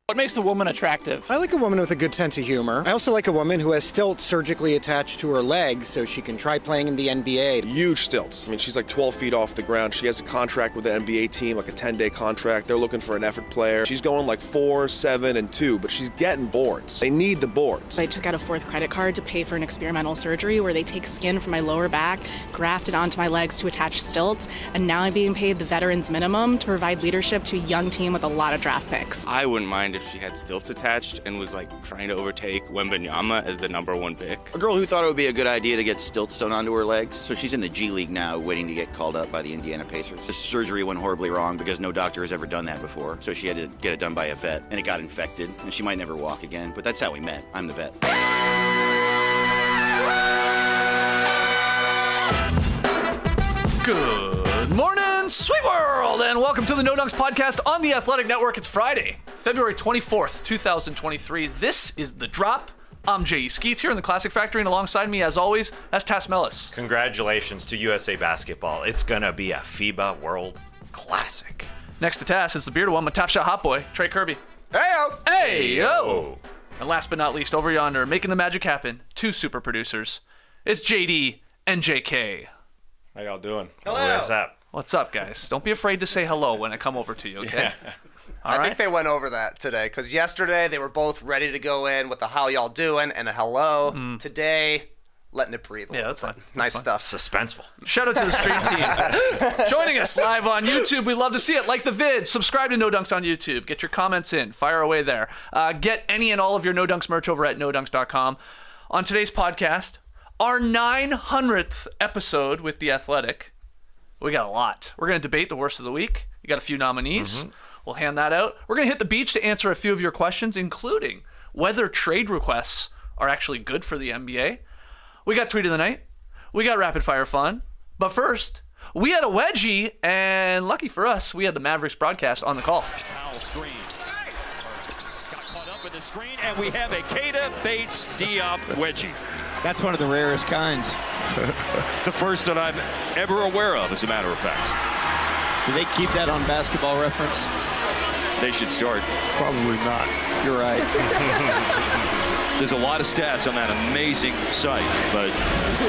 What makes a woman attractive? I like a woman with a good sense of humor. I also like a woman who has stilts surgically attached to her legs so she can try playing in the NBA. Huge stilts. I mean, she's like 12 feet off the ground. She has a contract with the NBA team, like a 10-day contract. They're looking for an effort player. She's going like 4, 7, and 2, but she's getting boards. They need the boards. I took out a 4th credit card to pay for an experimental surgery where they take skin from my lower back, graft it onto my legs to attach stilts, and now I'm being paid the veterans minimum to provide leadership to a young team with a lot of draft picks. I wouldn't mind if she had stilts attached and was like trying to overtake Wembanyama as the #1 pick. A girl who thought it would be a good idea to get stilts sewn onto her legs, so she's in the G League now waiting to get called up by the Indiana Pacers. The surgery went horribly wrong because no doctor has ever done that before, so she had to get it done by a vet, and it got infected, and she might never walk again, but that's how we met. I'm the vet. Good morning, sweet world, and welcome to the No Dunks podcast on the Athletic Network. It's Friday, February 24th, 2023. This is The Drop. I'm J.E. Skeets here in the Classic Factory, and alongside me, as always, that's Tass Mellis. Congratulations to USA Basketball. It's going to be a FIBA World Classic. Next to Tass, it's the bearded one, my top shot hot boy, Trey Kirby. Hey-o! Hey-yo! And last but not least, over yonder, making the magic happen, 2 super producers. It's JD and JK. How y'all doing? Hello. What's up? What's up, guys? Don't be afraid to say hello when I come over to you, okay? Yeah. All I right? think they went over that today, because yesterday they were both ready to go in with the how y'all doing and a hello. Today, letting it breathe. Yeah, that's fine. Nice stuff. Suspenseful. Shout out to the stream team. Joining us live on YouTube. We'd love to see it. Like the vid. Subscribe to No Dunks on YouTube. Get your comments in. Fire away there. Get any and all of your No Dunks merch over at nodunks.com. On today's podcast, our 900th episode with The Athletic. We got a lot. We're going to debate the worst of the week. We got a few nominees. We'll hand that out. We're going to hit the beach to answer a few of your questions, including whether trade requests are actually good for the NBA. We got Tweet of the Night. We got Rapid Fire Fun. But first, we had a wedgie, and lucky for us, we had the Mavericks broadcast on the call. Foul screen. Got caught up in the screen, and we have a Keita Bates Diop wedgie. That's one of the rarest kinds. The first that I'm ever aware of, as a matter of fact. Do they keep that on Basketball Reference? They should start. Probably not. You're right. There's a lot of stats on that amazing site, but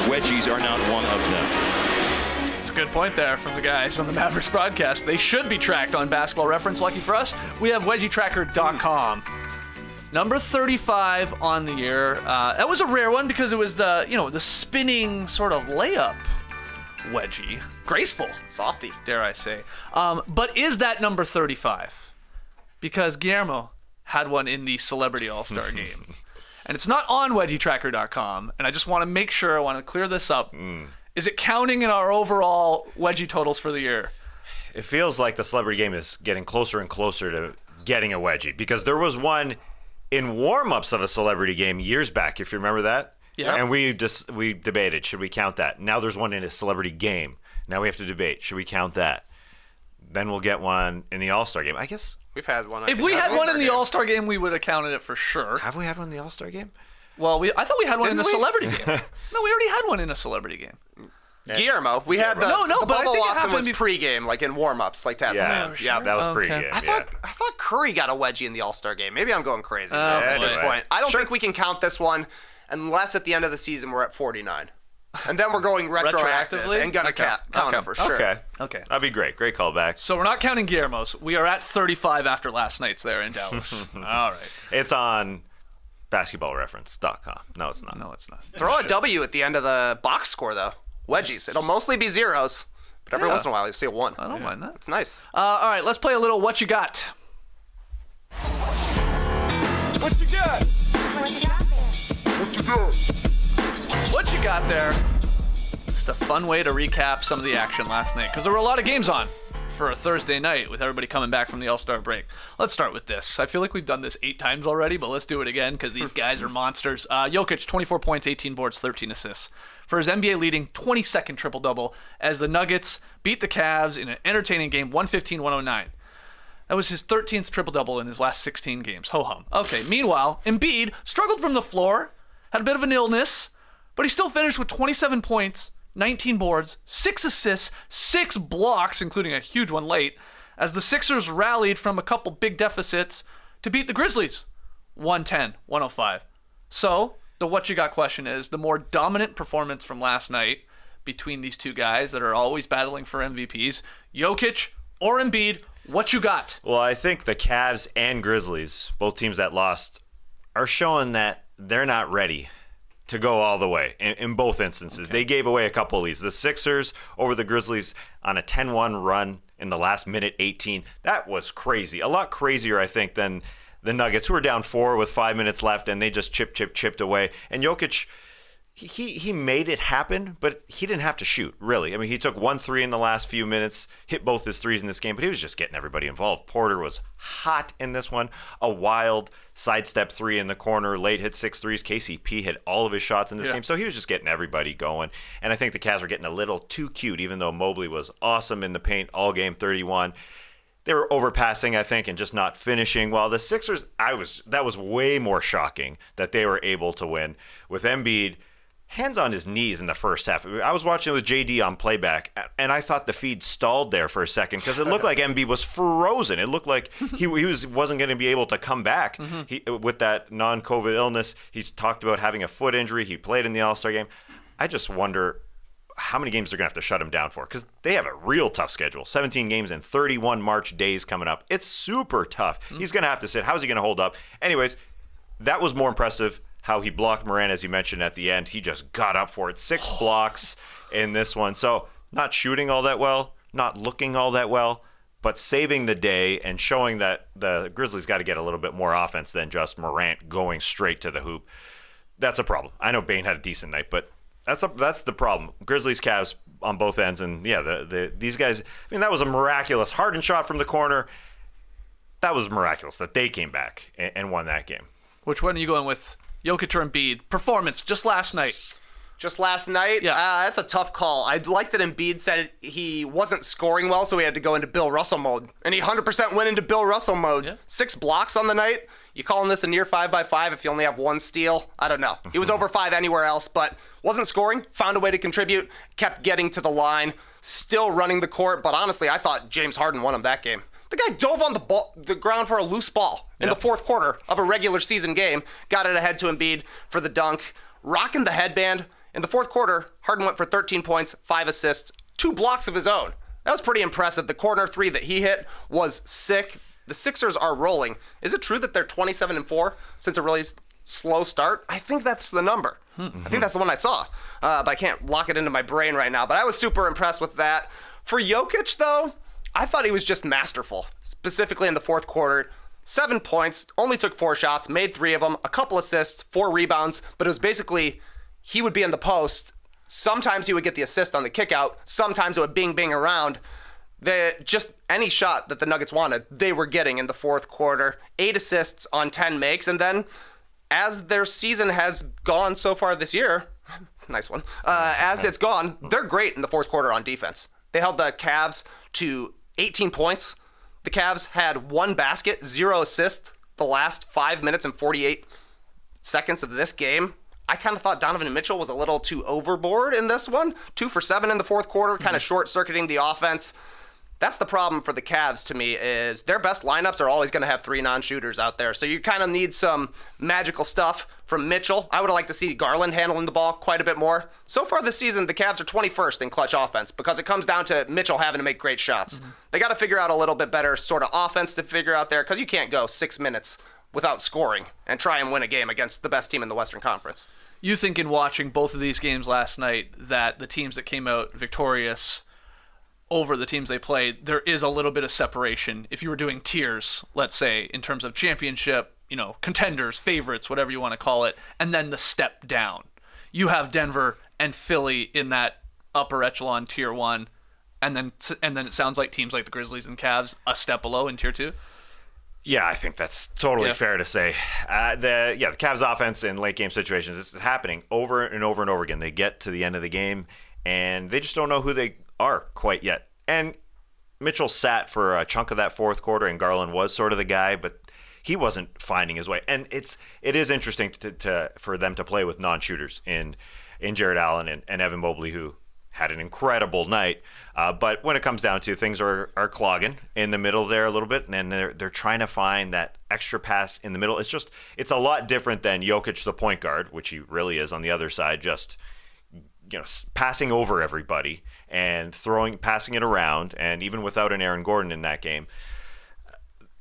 wedgies are not one of them. It's a good point there from the guys on the Mavericks broadcast. They should be tracked on Basketball Reference. Lucky for us, we have wedgietracker.com. Number 35 on the year. That was a rare one because it was the spinning sort of layup wedgie. Graceful. Softy. Dare I say. But is that number 35? Because Guillermo had one in the Celebrity All-Star Game. And it's not on wedgietracker.com. And I just want to make sure, I want to clear this up. Is it counting in our overall wedgie totals for the year? It feels like the Celebrity Game is getting closer and closer to getting a wedgie, because there was one in warm-ups of a Celebrity Game years back, if you remember that. Yeah. And we debated, should we count that? Now there's one in a Celebrity Game. Now we have to debate, should we count that? Then we'll get one in the All-Star Game. I guess We've had one. If we had one in the All-Star Game, we would have counted it for sure. Have we had one in the All-Star Game? Well, I thought we had one in the Didn't we? Celebrity Game. No, we already had one in a Celebrity Game. Guillermo, we had the No, but I Bubba think it Watson happened was be- pre-game, like in warm-ups, like Tess Yeah, said. Yeah, that was Okay. pregame. I thought Curry got a wedgie in the All-Star Game. Maybe I'm going crazy at this boy. point. I don't think we can count this one unless at the end of the season we're at 49. And then we're going retroactive Retroactively? and gonna count them for sure. Okay. That'd be great. Great callback. So we're not counting Guillermo's. We are at 35 after last night's there in Dallas. All right. It's on basketballreference.com. No, it's not. No, it's not. Throw a W at the end of the box score, though. Wedgies. It'll mostly be zeros, but every once in a while you'll see a 1. I don't mind that. It's nice. All right, let's play a little What You Got. What you got? What you got there? Just a fun way to recap some of the action last night, because there were a lot of games on for a Thursday night with everybody coming back from the All-Star break. Let's start with this. I feel like we've done this 8 times already, but let's do it again because these guys are monsters. Jokic, 24 points, 18 boards, 13 assists for his NBA-leading 22nd triple-double as the Nuggets beat the Cavs in an entertaining game, 115-109. That was his 13th triple-double in his last 16 games. Ho-hum. Okay, meanwhile, Embiid struggled from the floor, had a bit of an illness, but he still finished with 27 points, 19 boards, 6 assists, 6 blocks, including a huge one late, as the Sixers rallied from a couple big deficits to beat the Grizzlies 110-105. So the what you got question is the more dominant performance from last night between these two guys that are always battling for MVPs, Jokic or Embiid, what you got? Well, I think the Cavs and Grizzlies, both teams that lost, are showing that they're not ready to go all the way in both instances. Okay. They gave away a couple of leads. The Sixers over the Grizzlies on a 10-1 run in the last minute 18. That was crazy. A lot crazier, I think, than the Nuggets, who were down 4 with 5 minutes left, and they just chipped away. And Jokic, he made it happen, but he didn't have to shoot, really. I mean, he took 1 3 in the last few minutes, hit both his threes in this game, but he was just getting everybody involved. Porter was hot in this one. A wild sidestep 3 in the corner, late hit 6 threes. KCP hit all of his shots in this game, so he was just getting everybody going. And I think the Cavs were getting a little too cute, even though Mobley was awesome in the paint all game, 31. They were overpassing, I think, and just not finishing. While the Sixers, that was way more shocking that they were able to win with Embiid hands on his knees in the first half. I was watching with JD on playback, and I thought the feed stalled there for a second because it looked like Embiid was frozen. It looked like he wasn't going to be able to come back with that non-COVID illness. He's talked about having a foot injury. He played in the All-Star game. I just wonder how many games they're going to have to shut him down for, because they have a real tough schedule. 17 games and 31 March days coming up. It's super tough. He's going to have to sit. How's he going to hold up? Anyways, that was more impressive. How he blocked Morant, as you mentioned at the end. He just got up for it. 6 blocks in this one. So not shooting all that well, not looking all that well, but saving the day and showing that the Grizzlies got to get a little bit more offense than just Morant going straight to the hoop. That's a problem. I know Bane had a decent night, but that's the problem. Grizzlies, Cavs on both ends. And yeah, these guys, I mean, that was a miraculous Harden shot from the corner. That was miraculous that they came back and won that game. Which one are you going with? Jokic or Embiid? Performance, just last night. Just last night? Yeah. That's a tough call. I like that Embiid said he wasn't scoring well, so he had to go into Bill Russell mode. And he 100% went into Bill Russell mode. Yeah. 6 blocks on the night. You calling this a near 5x5 if you only have 1 steal? I don't know. He was over 5 anywhere else, but wasn't scoring, found a way to contribute, kept getting to the line, still running the court. But honestly, I thought James Harden won him that game. The guy dove on the ground for a loose ball in the fourth quarter of a regular season game, got it ahead to Embiid for the dunk, rocking the headband. In the fourth quarter, Harden went for 13 points, 5 assists, 2 blocks of his own. That was pretty impressive. The corner 3 that he hit was sick. The Sixers are rolling. Is it true that they're 27-4 since a really slow start? I think that's the number. I think that's the one I saw, but I can't lock it into my brain right now. But I was super impressed with that. For Jokic, though, I thought he was just masterful, specifically in the fourth quarter. 7 points, only took 4 shots, made 3 of them, a couple assists, 4 rebounds, but it was basically he would be in the post. Sometimes he would get the assist on the kick out. Sometimes it would bing around. Just any shot that the Nuggets wanted, they were getting in the fourth quarter. 8 assists on 10 makes, and then as their season has gone so far this year, nice one, as it's gone, they're great in the fourth quarter on defense. They held the Cavs to 18 points. The Cavs had 1 basket, 0 assists the last 5 minutes and 48 seconds of this game. I kind of thought Donovan Mitchell was a little too overboard in this one. 2 for 7 in the fourth quarter, kind of short-circuiting the offense. That's the problem for the Cavs to me, is their best lineups are always going to have 3 non-shooters out there. So you kind of need some magical stuff from Mitchell. I would have liked to see Garland handling the ball quite a bit more. So far this season, the Cavs are 21st in clutch offense because it comes down to Mitchell having to make great shots. They got to figure out a little bit better sort of offense to figure out there, because you can't go 6 minutes without scoring and try and win a game against the best team in the Western Conference. You think in watching both of these games last night that the teams that came out victorious over the teams they played, there is a little bit of separation. If you were doing tiers, let's say, in terms of championship, contenders, favorites, whatever you want to call it, and then the step down. You have Denver and Philly in that upper echelon tier 1, and then it sounds like teams like the Grizzlies and Cavs a step below in tier 2. Yeah, I think that's totally fair to say. The Cavs offense in late game situations, this is happening over and over and over again. They get to the end of the game, and they just don't know who they are quite yet. And Mitchell sat for a chunk of that fourth quarter, and Garland was sort of the guy, but he wasn't finding his way. And it is interesting for them to play with non-shooters in Jared Allen and Evan Mobley, who had an incredible night. But when it comes down to things are clogging in the middle there a little bit, and they're trying to find that extra pass in the middle. It's a lot different than Jokic, the point guard, which he really is on the other side, just passing over everybody and passing it around, and even without an Aaron Gordon in that game.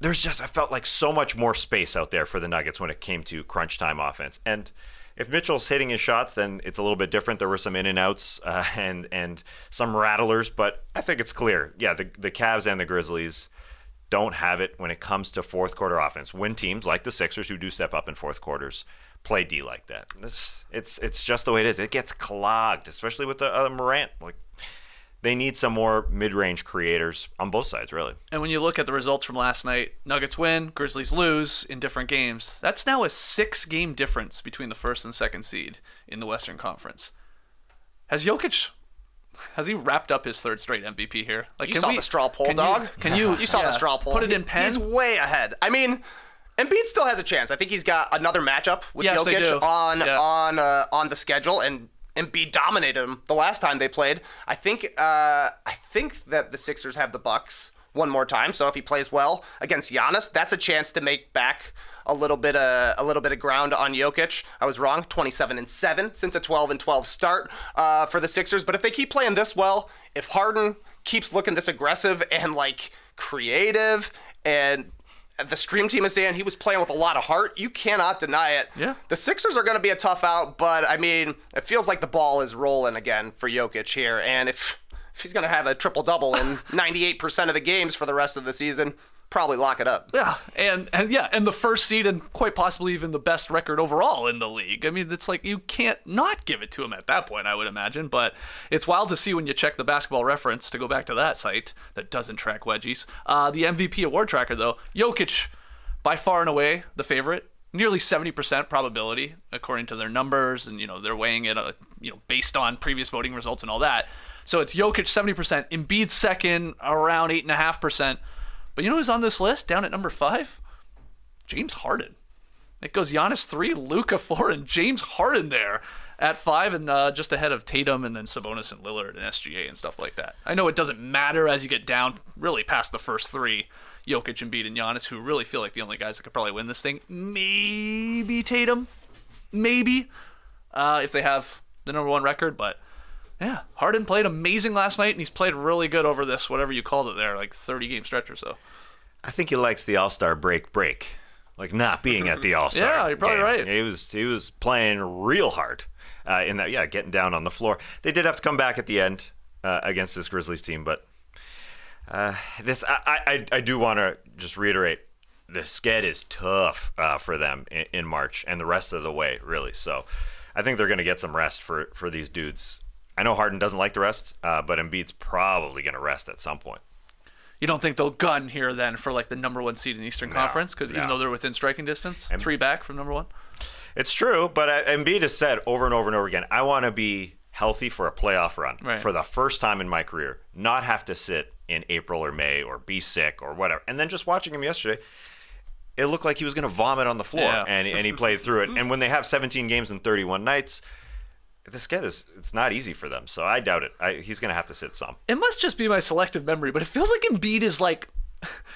I felt like so much more space out there for the Nuggets when it came to crunch time offense. And if Mitchell's hitting his shots, then it's a little bit different. There were some in and outs and some rattlers, but I think it's clear. Yeah, the Cavs and the Grizzlies don't have it when it comes to fourth quarter offense. When teams like the Sixers, who do step up in fourth quarters, play D like that. It's just the way it is. It gets clogged, especially with the Morant. They need some more mid-range creators on both sides, really. And when you look at the results from last night, Nuggets win, Grizzlies lose in different games. That's now a 6-game difference between the first and second seed in the Western Conference. Has he wrapped up his third straight MVP here? You saw the straw poll, dog. You saw the straw poll. Put it in pen? He's way ahead. I mean, Embiid still has a chance. I think he's got another matchup with Jokic on the schedule, and Embiid dominated him the last time they played. I think that the Sixers have the Bucks one more time. So if he plays well against Giannis, that's a chance to make back a little bit of ground on Jokic. I was wrong. 27-7 since a 12-12 start for the Sixers. But if they keep playing this well, if Harden keeps looking this aggressive and creative, and the stream team is saying he was playing with a lot of heart, you cannot deny it. Yeah. The Sixers are going to be a tough out, but I mean, it feels like the ball is rolling again for Jokic here. And if he's going to have a triple-double in 98% of the games for the rest of the season, probably lock it up. Yeah, and the first seed and quite possibly even the best record overall in the league. I mean, it's you can't not give it to him at that point, I would imagine. But it's wild to see when you check the Basketball Reference, to go back to that site that doesn't track wedgies. The MVP award tracker, though, Jokic, by far and away the favorite. Nearly 70% probability, according to their numbers, and they're weighing it, based on previous voting results and all that. So it's Jokic 70%, Embiid second, around 8.5%. But you know who's on this list, down at number 5? James Harden. It goes Giannis 3, Luka 4, and James Harden there at 5, and just ahead of Tatum, and then Sabonis and Lillard and SGA and stuff like that. I know it doesn't matter as you get down really past the first 3, Jokic, Embiid, and Giannis, who really feel like the only guys that could probably win this thing. Maybe Tatum. Maybe. If they have the number 1 record, but yeah, Harden played amazing last night, and he's played really good over this, whatever you called it there, 30-game stretch or so. I think he likes the All-Star break, not being at the All-Star. Yeah, you're probably right. He was playing real hard in that, getting down on the floor. They did have to come back at the end against this Grizzlies team, but I do want to just reiterate, the sked is tough for them in March and the rest of the way, really. So I think they're going to get some rest for these dudes. I know Harden doesn't like the rest, but Embiid's probably going to rest at some point. You don't think they'll gun here then for the number 1 seed in the Eastern Conference? Because even though they're within striking distance, 3 back from number 1? It's true, but Embiid has said over and over and over again, I want to be healthy for a playoff run for the first time in my career, not have to sit in April or May or be sick or whatever. And then just watching him yesterday, it looked like he was going to vomit on the floor, and he played through it. And when they have 17 games in 31 nights, the sked it's not easy for them, so I doubt it. He's going to have to sit some. It must just be my selective memory, but it feels like Embiid is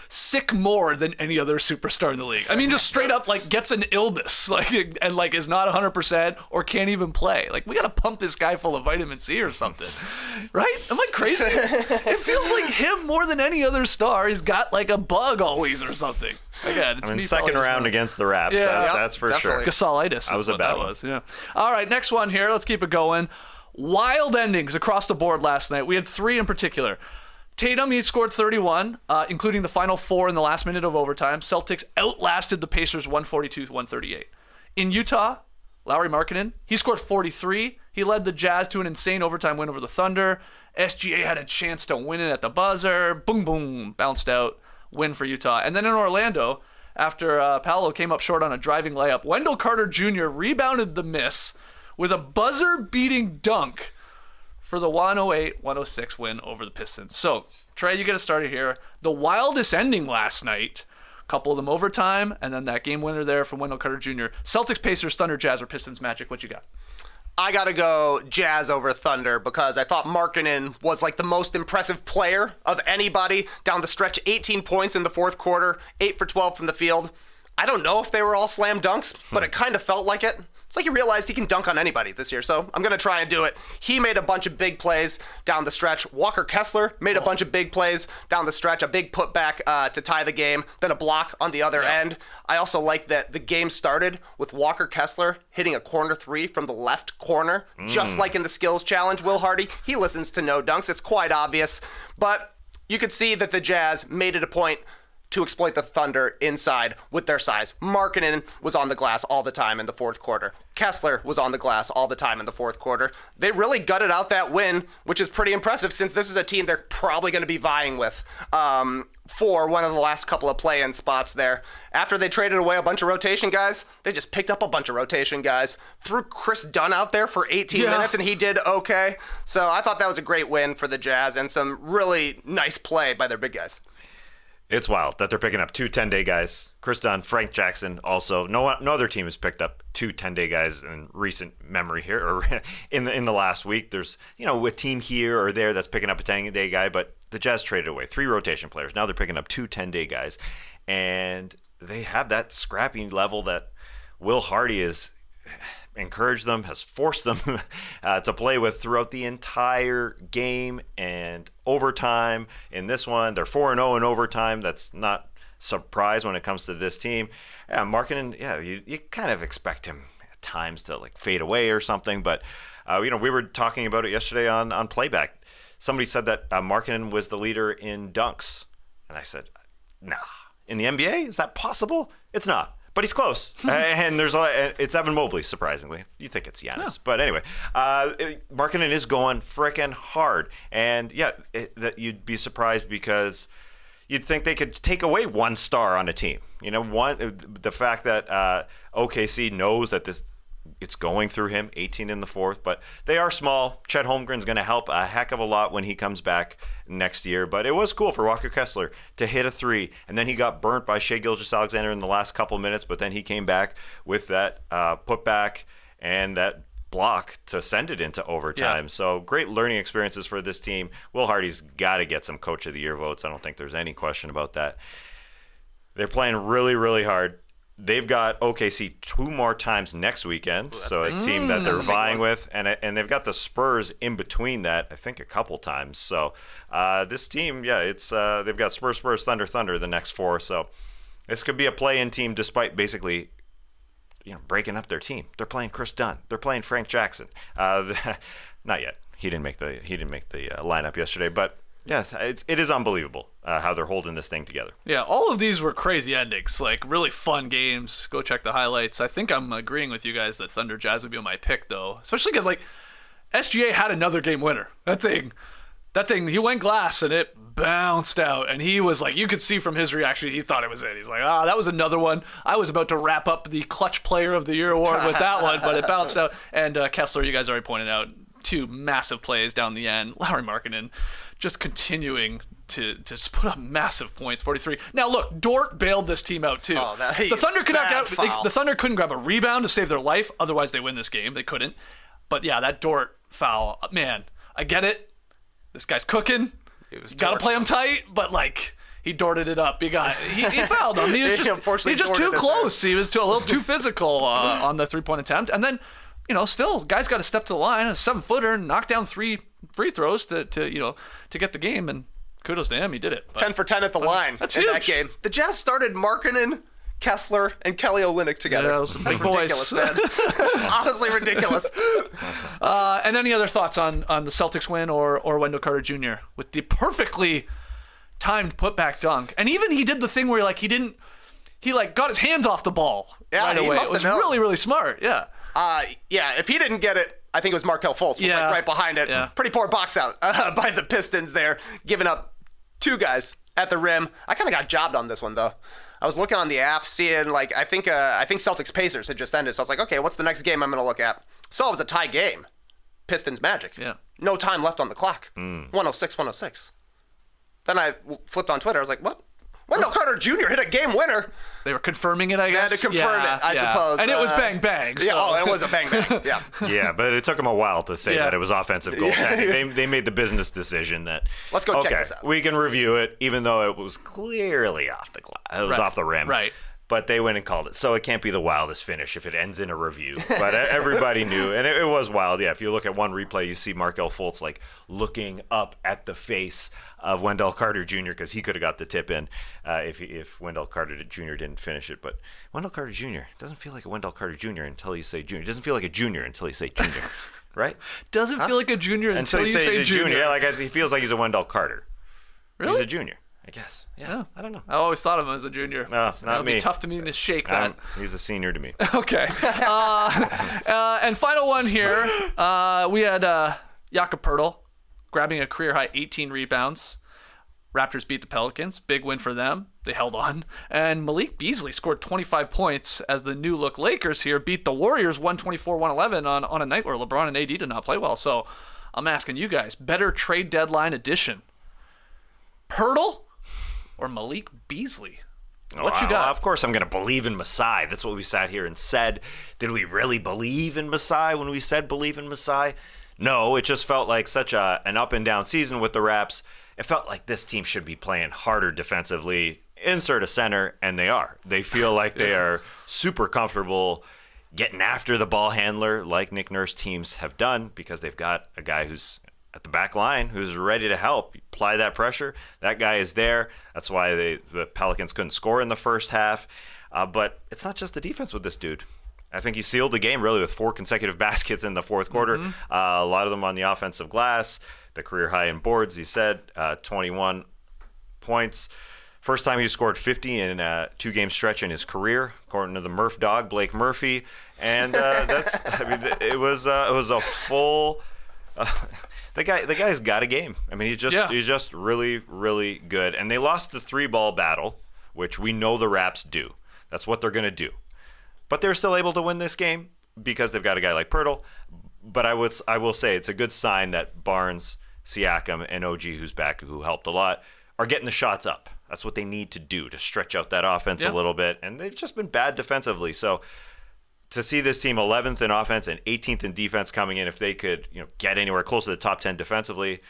sick more than any other superstar in the league. I mean, just straight up gets an illness and is not 100% or can't even play. We got to pump this guy full of vitamin C or something. Right? Am I crazy? It feels like him more than any other star. He's got a bug always or something. Again, it's second round against the Raps. Yeah, that's for definitely. sure. Gasolitis. That was a bad one. Yeah. All right, next one here. Let's keep it going. Wild endings across the board last night. We had 3 in particular. Tatum, he scored 31, including the final 4 in the last minute of overtime. Celtics outlasted the Pacers 142-138. In Utah, Lauri Markkanen, he scored 43. He led the Jazz to an insane overtime win over the Thunder. SGA had a chance to win it at the buzzer. Boom, boom, bounced out. Win for Utah. And then in Orlando, after Paolo came up short on a driving layup, Wendell Carter Jr. rebounded the miss with a buzzer-beating dunk for the 108-106 win over the Pistons. So, Trey, you get us started here. The wildest ending last night, a couple of them overtime, and then that game winner there from Wendell Carter Jr. Celtics-Pacers, Thunder, Jazz, or Pistons-Magic. What you got? I got to go Jazz over Thunder because I thought Markkanen was like the most impressive player of anybody down the stretch. 18 points in the fourth quarter, 8 for 12 from the field. I don't know if they were all slam dunks, but it kind of felt like it. It's like he realized he can dunk on anybody this year, so I'm going to try and do it. He made a bunch of big plays down the stretch. Walker Kessler made a bunch of big plays down the stretch, a big putback to tie the game, then a block on the other end. I also like that the game started with Walker Kessler hitting a corner three from the left corner, just like in the skills challenge. Will Hardy, he listens to no dunks. It's quite obvious, but you could see that the Jazz made it a point to exploit the Thunder inside with their size. Markkanen was on the glass all the time in the fourth quarter. Kessler was on the glass all the time in the fourth quarter. They really gutted out that win, which is pretty impressive since this is a team they're probably going to be vying with for one of the last couple of play-in spots there. After they traded away a bunch of rotation guys, they just picked up a bunch of rotation guys, threw Chris Dunn out there for 18 minutes, and he did okay. So I thought that was a great win for the Jazz and some really nice play by their big guys. It's wild that they're picking up 2 10-day guys. Chris Dunn, Frank Jackson also. No other team has picked up 2 10-day guys in recent memory here, or in the last week. There's, a team here or there that's picking up a 10-day guy, but the Jazz traded away 3 rotation players. Now they're picking up 2 10-day guys. And they have that scrappy level that Will Hardy has encouraged them, has forced them to play with throughout the entire game and overtime. In this one, they're 4-0 in overtime. That's not surprise when it comes to this team. Yeah, Markkanen, you kind of expect him at times to fade away or something. But we were talking about it yesterday on Playback. Somebody said that Markkanen was the leader in dunks, and I said, nah. In the NBA, is that possible? It's not. But he's close, and it's Evan Mobley, surprisingly. You think it's Giannis. Yeah. But anyway, Markkanen is going frickin' hard. And, that you'd be surprised because you'd think they could take away one star on a team. The fact that OKC knows that it's going through him, 18 in the fourth. But they are small. Chet Holmgren's going to help a heck of a lot when he comes back next year. But it was cool for Walker Kessler to hit a 3, and then he got burnt by Shai Gilgeous-Alexander in the last couple minutes, but then he came back with that putback and that block to send it into overtime. Yeah. So great learning experiences for this team. Will Hardy's got to get some Coach of the Year votes. I don't think there's any question about that. They're playing really, really hard. They've got OKC 2 more times next weekend, so a team that they're vying with, and they've got the Spurs in between that, I think, a couple times. So this team, it's they've got Spurs, Thunder the next 4. So this could be a play-in team, despite basically breaking up their team. They're playing Chris Dunn, they're playing Frank Jackson. Not yet. He didn't make the lineup yesterday, but. Yeah, it is unbelievable how they're holding this thing together. Yeah, all of these were crazy endings, really fun games. Go check the highlights. I think I'm agreeing with you guys that Thunder Jazz would be on my pick, though, especially because SGA had another game winner. That thing, he went glass and it bounced out, and he was you could see from his reaction, he thought it was it. He's like, that was another one. I was about to wrap up the Clutch Player of the Year award with that one, but it bounced out. And Kessler, you guys already pointed out, 2 massive plays down the end. Lauri Markkanen just continuing to just put up massive points, 43. Now look, Dort bailed this team out too. The Thunder the Thunder couldn't grab a rebound to save their life, otherwise they win this game. They couldn't. But yeah, that Dort foul, man, I get it. This guy's cooking. Got to play him tight, but he dorted it up. He fouled him. He was just too close. He was a little too physical on the 3-point attempt, and then. Still, guys got to step to the line, a 7-footer, knock down 3 free throws to get the game, and kudos to him, he did it. But, 10 for 10 at the line in that game. The Jazz started Markkanen, Kessler, and Kelly Olynyk together. Yeah, those big boys. Ridiculous, man. It's honestly ridiculous. And any other thoughts on the Celtics win or Wendell Carter Jr. with the perfectly timed putback dunk? And even he did the thing where he got his hands off the ball right away. It was really, really smart. Yeah. If he didn't get it, I think it was Markelle Fultz was right behind it. Yeah. Pretty poor box out by the Pistons there, giving up 2 guys at the rim. I kind of got jobbed on this one though. I was looking on the app, seeing I think Celtics-Pacers had just ended, so I was like, okay, what's the next game I'm gonna look at? So it was a tie game, Pistons-Magic. Yeah. No time left on the clock. 106-106. Then I flipped on Twitter. I was like, what? Wendell Carter Jr. hit a game winner. They were confirming it, I guess. They had to confirm it, I suppose. And it was bang. So. Yeah, it was a bang. Yeah. Yeah, but it took them a while to say that it was offensive goaltending. They made the business decision that let's go check this out. We can review it, even though it was clearly off the glass. It was off the rim. Right. But they went and called it. So it can't be the wildest finish if it ends in a review. But everybody knew. And it was wild. Yeah, if you look at one replay, you see Markelle Fultz like looking up at the face of Wendell Carter Jr. because he could have got the tip in if Wendell Carter Jr. didn't finish it. But Wendell Carter Jr. doesn't feel like a Wendell Carter Jr. until you say junior. It doesn't feel like a junior until you say junior. Right? Doesn't feel like a junior until you say junior. Yeah, like he feels like he's a Wendell Carter. Really? He's a junior. I guess. Yeah. I don't know. I always thought of him as a junior. No, it's not me. It would be tough to me to shake that. He's a senior to me. Okay. And final one here. We had Jakob Poeltl grabbing a career-high 18 rebounds. Raptors beat the Pelicans. Big win for them. They held on. And Malik Beasley scored 25 points as the new-look Lakers here beat the Warriors 124-111 on a night where LeBron and AD did not play well. So I'm asking you guys, better trade deadline edition, Poeltl or Malik Beasley? What you got? Of course I'm going to believe in Masai. That's what we sat here and said. Did we really believe in Masai when we said believe in Masai? No, it just felt like such an up and down season with the Raps. It felt like this team should be playing harder defensively. Insert a center, and they are. They feel like they are super comfortable getting after the ball handler like Nick Nurse teams have done because they've got a guy who's at the back line who's ready to help apply that pressure. That guy is there. That's why the Pelicans couldn't score in the first half. But it's not just the defense with this dude. I think he sealed the game really with 4 consecutive baskets in the fourth quarter. A lot of them on the offensive glass. The career high in boards, he said, 21 points. First time he scored 50 in a 2-game stretch in his career, according to the Murph dog, Blake Murphy. And it was a full. The guy's got a game. I mean, he's just really, really good. And they lost the 3-ball battle, which we know the Raps do. That's what they're going to do. But they're still able to win this game because they've got a guy like Poeltl. But I will say it's a good sign that Barnes, Siakam, and OG, who's back, who helped a lot, are getting the shots up. That's what they need to do to stretch out that offense a little bit. And they've just been bad defensively. So to see this team 11th in offense and 18th in defense coming in, if they could get anywhere close to the top 10 defensively,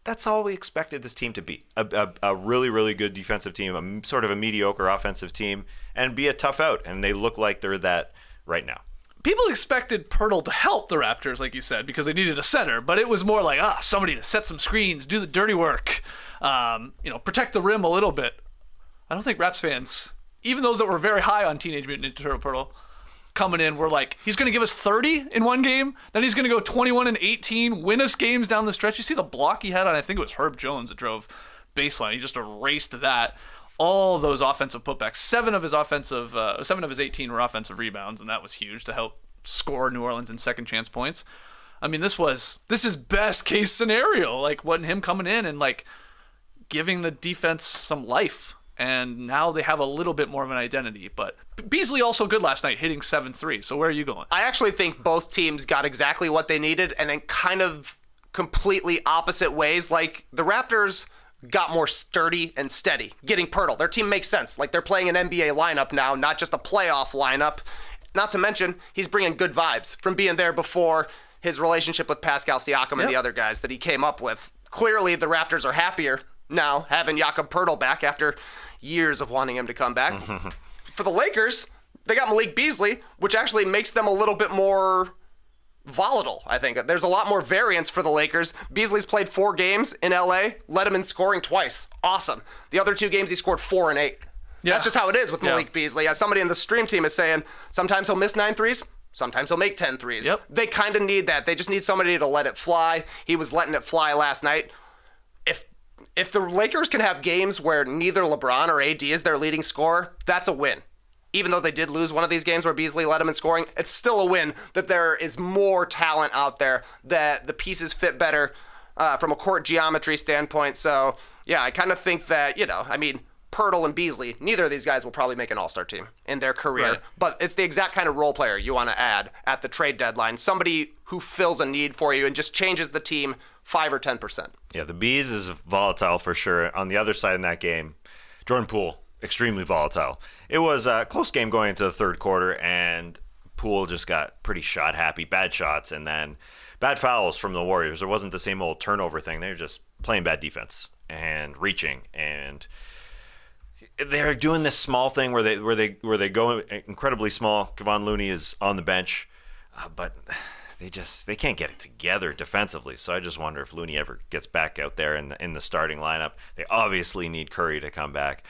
that's all we expected this team to be. A really, really good defensive team, sort of a mediocre offensive team, and be a tough out. And they look like they're that right now. People expected Poeltl to help the Raptors, like you said, because they needed a center, but it was more like, somebody to set some screens, do the dirty work, protect the rim a little bit. I don't think Raps fans, even those that were very high on Teenage Mutant Ninja Turtle Poeltl, coming in were like, he's going to give us 30 in one game, then he's going to go 21 and 18, win us games down the stretch. You see the block he had on, I think it was Herb Jones that drove baseline. He just erased that. All those offensive putbacks. 7 of his 18 were offensive rebounds, and that was huge to help score New Orleans in second chance points. I mean, this is best case scenario, like wanting him coming in and like giving the defense some life. And now they have a little bit more of an identity. But Beasley also good last night, hitting 7-3. So where are you going? I actually think both teams got exactly what they needed, and in kind of completely opposite ways. Like the Raptors got more sturdy and steady, getting Poeltl. Their team makes sense. Like they're playing an NBA lineup now, not just a playoff lineup. Not to mention, he's bringing good vibes from being there before his relationship with Pascal Siakam and the other guys that he came up with. Clearly, the Raptors are happier now having Jakob Poeltl back after years of wanting him to come back. For the Lakers, they got Malik Beasley, which actually makes them a little bit more volatile, I think. There's a lot more variance for the Lakers. Beasley's played 4 games in LA, led him in scoring twice. Awesome. The other 2 games, he scored 4 and 8. Yeah. That's just how it is with Malik Beasley. As somebody in the stream team is saying, sometimes he'll miss 9 threes, sometimes he'll make 10 threes. Yep. They kind of need that. They just need somebody to let it fly. He was letting it fly last night. If the Lakers can have games where neither LeBron or AD is their leading scorer, that's a win. Even though they did lose one of these games where Beasley led them in scoring, it's still a win that there is more talent out there, that the pieces fit better from a court geometry standpoint. So, yeah, I kind of think that, Poeltl and Beasley, neither of these guys will probably make an all-star team in their career. Right. But it's the exact kind of role player you want to add at the trade deadline. Somebody who fills a need for you and just changes the team 5 or 10%. Yeah, the Bees is volatile for sure. On the other side in that game, Jordan Poole, extremely volatile. It was a close game going into the third quarter, and Poole just got pretty shot happy, bad shots, and then bad fouls from the Warriors. There wasn't the same old turnover thing. They were just playing bad defense and reaching, and they're doing this small thing where they go incredibly small. Kevon Looney is on the bench, but they can't get it together defensively. So I just wonder if Looney ever gets back out there in the starting lineup. They obviously need Curry to come back.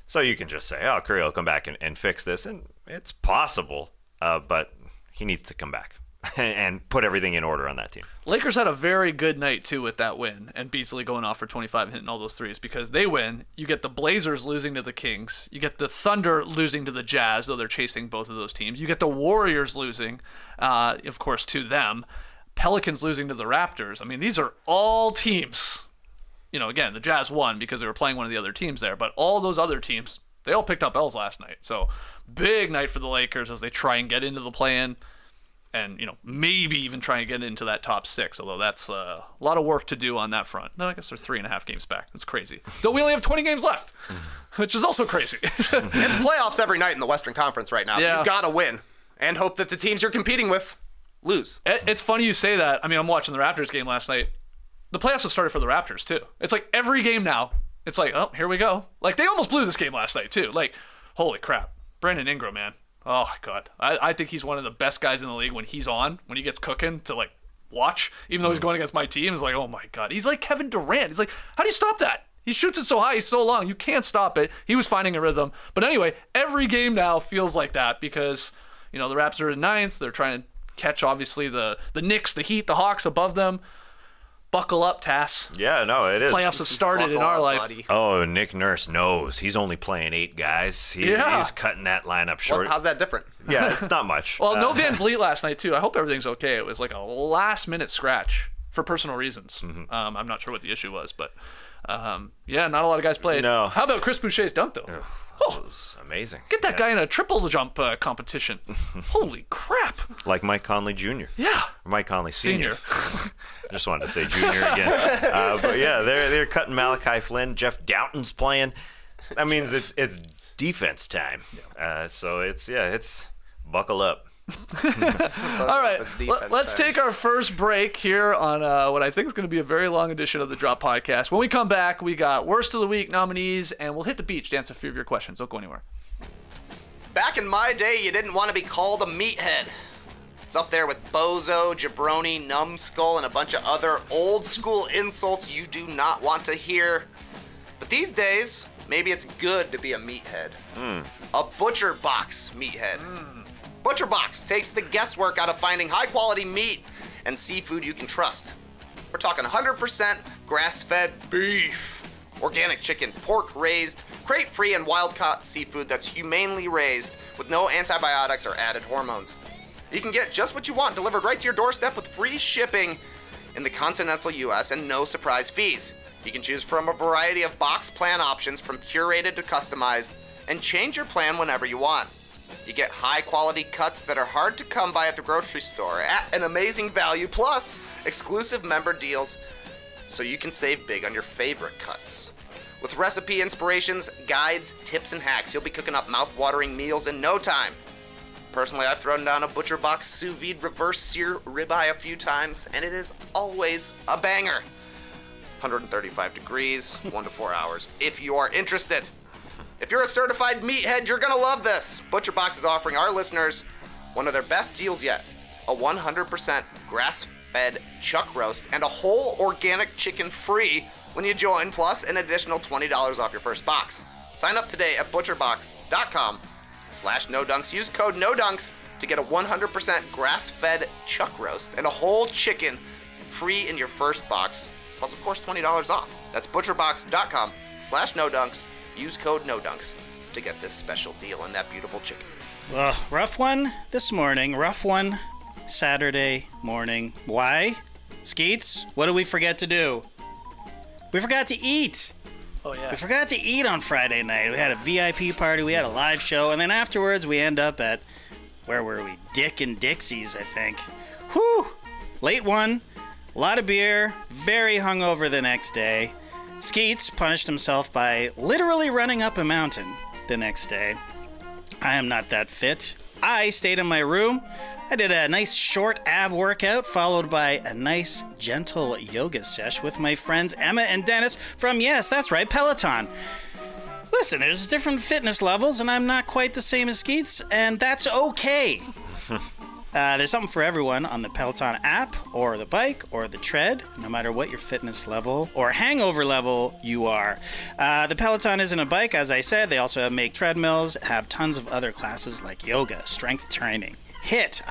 So you can just say, oh, Curry will come back and fix this, and it's possible, but he needs to come back and put everything in order on that team. Lakers had a very good night, too, with that win, and Beasley going off for 25 and hitting all those threes, because they win. You get the Blazers losing to the Kings. You get the Thunder losing to the Jazz, though they're chasing both of those teams. You get the Warriors losing, of course, to them. Pelicans losing to the Raptors. I mean, these are all teams. You know, again, the Jazz won because they were playing one of the other teams there, but all those other teams, they all picked up L's last night. So, big night for the Lakers as they try and get into the play-in. And, you know, maybe even try and get into that top 6, although that's a lot of work to do on that front. No, I guess they're 3.5 games back. That's crazy. Though we only have 20 games left, which is also crazy. It's playoffs every night in the Western Conference right now. Yeah. You've got to win and hope that the teams you're competing with lose. It's funny you say that. I mean, I'm watching the Raptors game last night. The playoffs have started for the Raptors, too. It's like every game now, it's like, oh, here we go. Like, they almost blew this game last night, too. Like, holy crap. Brandon Ingram, man. Oh, my God. I think he's one of the best guys in the league when he's on, when he gets cooking to, like, watch. Even though he's going against my team, it's like, oh, my God. He's like Kevin Durant. He's like, how do you stop that? He shoots it so high, he's so long. You can't stop it. He was finding a rhythm. But anyway, every game now feels like that because, you know, the Raptors are in 9th. They're trying to catch, obviously, the Knicks, the Heat, the Hawks above them. Buckle up, Tass. Yeah, no, it is. Playoffs have started in our life. Buddy. Oh, Nick Nurse knows. He's only playing 8 guys. He's cutting that lineup short. How's that different? Yeah, it's not much. Well, no Van Vliet last night, too. I hope everything's okay. It was like a last-minute scratch for personal reasons. Mm-hmm. I'm not sure what the issue was, but yeah, not a lot of guys played. No. How about Chris Boucher's dunk, though? That was amazing. Get that guy in a triple jump competition. Holy crap. Like Mike Conley Jr. Yeah. Mike Conley Sr. Senior. Just wanted to say Junior again. But yeah, they're cutting Malachi Flynn. Jeff Doughton's playing. That means it's defense time. So it's buckle up. All right, let's take our first break here on what I think is going to be a very long edition of the Drop Podcast. When we come back, we got Worst of the Week nominees, and we'll hit the beach to answer a few of your questions. Don't go anywhere. Back in my day, you didn't want to be called a meathead. It's up there with bozo, jabroni, numbskull, and a bunch of other old-school insults you do not want to hear. But these days, maybe it's good to be a meathead. A butcher box meathead. Butcher Box takes the guesswork out of finding high-quality meat and seafood you can trust. We're talking 100% grass-fed beef, organic chicken, pork-raised, crate-free, and wild-caught seafood that's humanely raised with no antibiotics or added hormones. You can get just what you want delivered right to your doorstep with free shipping in the continental U.S. and no surprise fees. You can choose from a variety of box plan options from curated to customized and change your plan whenever you want. You get high-quality cuts that are hard to come by at the grocery store at an amazing value, plus exclusive member deals so you can save big on your favorite cuts. With recipe inspirations, guides, tips, and hacks, you'll be cooking up mouth-watering meals in no time. Personally, I've thrown down a Butcher Box sous vide reverse sear ribeye a few times, and it is always a banger. 135 degrees, 1 to 4 hours, if you are interested. If you're a certified meathead, you're gonna love this. Butcher Box is offering our listeners one of their best deals yet. A 100% grass-fed chuck roast and a whole organic chicken free when you join, plus an additional $20 off your first box. Sign up today at butcherbox.com/nodunks. Use code NODUNKS to get a 100% grass-fed chuck roast and a whole chicken free in your first box, plus of course $20 off. That's butcherbox.com/nodunks. Use code NODUNKS to get this special deal and that beautiful chicken. Well, rough one this morning. Rough one Saturday morning. Why? Skeets, what did we forget to do? We forgot to eat. Oh, yeah. We forgot to eat on Friday night. We had a VIP party, we had a live show, and then afterwards we end up at, where were we? Dick and Dixie's, I think. Whew! Late one, a lot of beer, very hungover the next day. Skeets punished himself by literally running up a mountain the next day. I am not that fit. I stayed in my room. I did a nice short ab workout followed by a nice gentle yoga sesh with my friends Emma and Dennis from, yes, that's right, Peloton. Listen, there's different fitness levels and I'm not quite the same as Skeets, and that's okay. There's something for everyone on the Peloton app or the bike or the tread, no matter what your fitness level or hangover level you are. The Peloton isn't a bike, as I said. They also make treadmills, have tons of other classes like yoga, strength training, HIIT,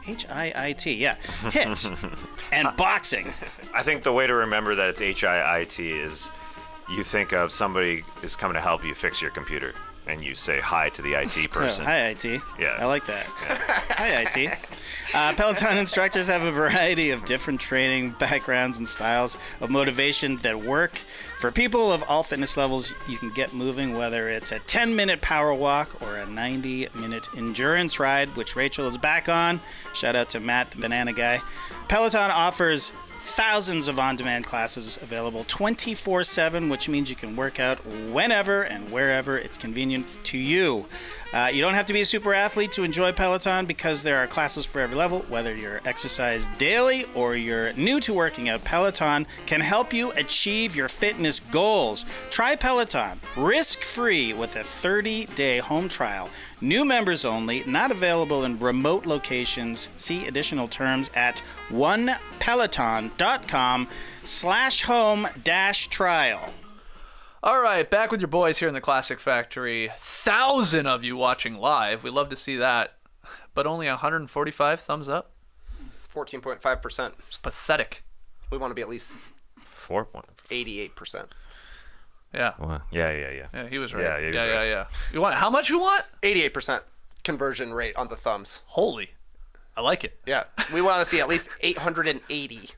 H-I-I-T, yeah, HIIT, and boxing. I think the way to remember that it's H-I-I-T is you think of somebody is coming to help you fix your computer. And you say hi to the IT person. Hi, IT. Yeah. I like that. Yeah. Hi, IT. Peloton instructors have a variety of different training backgrounds and styles of motivation that work. For people of all fitness levels, you can get moving, whether it's a 10-minute power walk or a 90-minute endurance ride, which Rachel is back on. Shout out to Matt, the banana guy. Peloton offers thousands of on-demand classes available 24/7, which means you can work out whenever and wherever it's convenient to you. You don't have to be a super athlete to enjoy Peloton because there are classes for every level. Whether you're exercise daily or you're new to working out, Peloton can help you achieve your fitness goals. Try Peloton risk-free with a 30-day home trial. New members only, not available in remote locations. See additional terms at onepeloton.com/home-trial. All right, back with your boys here in the Classic Factory. 1,000 of you watching live. We love to see that. But only 145 thumbs up. 14.5%. It's pathetic. We want to be at least 88%. Yeah. Well, yeah. Yeah, he was right. Yeah, he was right. Yeah. You want how much you want? 88% conversion rate on the thumbs. Holy. I like it. Yeah. We want to see at least 880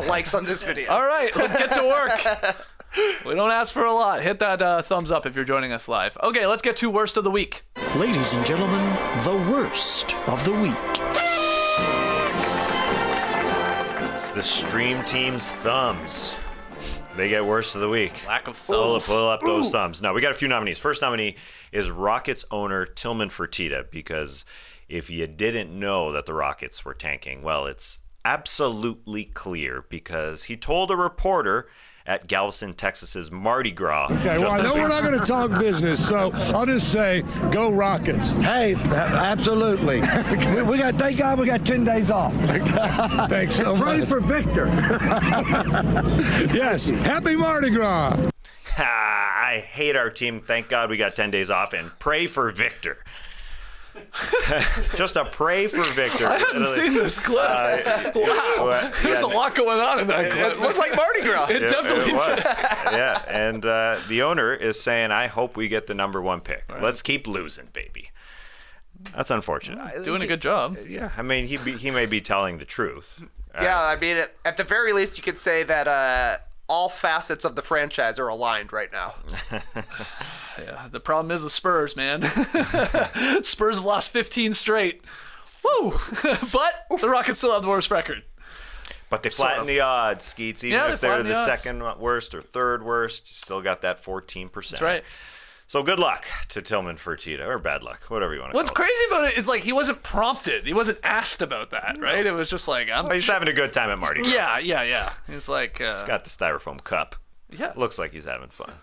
likes on this video. All right, let's get to work. We don't ask for a lot. Hit that thumbs up if you're joining us live. Okay, let's get to Worst of the Week. Ladies and gentlemen, the Worst of the Week. It's the stream team's thumbs. They get Worst of the Week. Lack of thumbs. Pull up those thumbs. Now, we got a few nominees. First nominee is Rockets owner Tilman Fertitta, because if you didn't know that the Rockets were tanking, well, it's absolutely clear because he told a reporter at Galveston, Texas's Mardi Gras. Okay, well, I know we're not going to talk business, so I'll just say, go Rockets. Hey, absolutely. we got, thank God we got 10 days off. Thanks so much. Pray for Victor. Yes, happy Mardi Gras. I hate our team. Thank God we got 10 days off, and pray for Victor. Just a pray for Victor. I haven't seen this clip. Wow. There's a lot going on in that clip. It looks like Mardi Gras. It definitely was. does. Yeah, and the owner is saying, I hope we get the number one pick. Right. Let's keep losing, baby. That's unfortunate. Doing a good job. Yeah, I mean, he may be telling the truth. Yeah, I mean, at the very least, you could say that all facets of the franchise are aligned right now. Yeah, the problem is the Spurs, man. Spurs have lost 15 straight. Woo! But the Rockets still have the worst record. But they flatten the odds, Skeets. Even if they're the second worst or third worst, you still got that 14%. That's right. So good luck to Tilman Fertitta, or bad luck, whatever you want to call it. What's crazy about it is, like, he wasn't prompted. He wasn't asked about that, right? It was just like, he's having a good time at Mardi Gras. Yeah. He's like... he's got the styrofoam cup. Yeah. Looks like he's having fun.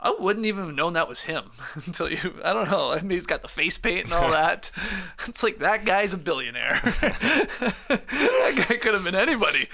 I wouldn't even have known that was him until you... I don't know. I mean, he's got the face paint and all that. It's like, that guy's a billionaire. That guy could have been anybody.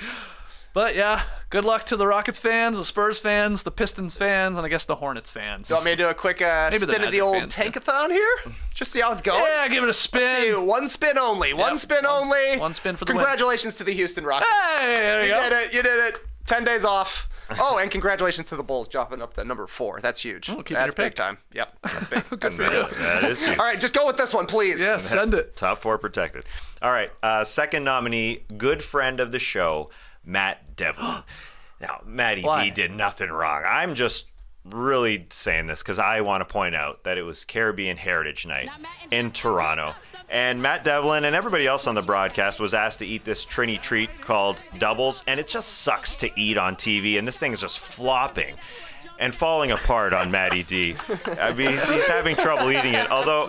But yeah, good luck to the Rockets fans, the Spurs fans, the Pistons fans, and I guess the Hornets fans. You want me to do a quick spin of the old tankathon here? Just see how it's going? Yeah, give it a spin. One spin only. One spin only. One spin for the Congratulations to the Houston Rockets. Hey, there you go. You did it. 10 days off. Oh, and congratulations to the Bulls dropping up to number 4. That's huge. That's big time. Yep, that's big. Good for you. That is huge. All right, just go with this one, please. Yeah, send it. Top 4 protected. All right, second nominee, good friend of the show, Matt Devlin. Now, Matty D did nothing wrong. I'm just really saying this because I want to point out that it was Caribbean Heritage Night in Toronto. And Matt Devlin and everybody else on the broadcast was asked to eat this Trini treat called Doubles, and it just sucks to eat on TV, and this thing is just flopping and falling apart on Matty D. I mean, he's having trouble eating it, although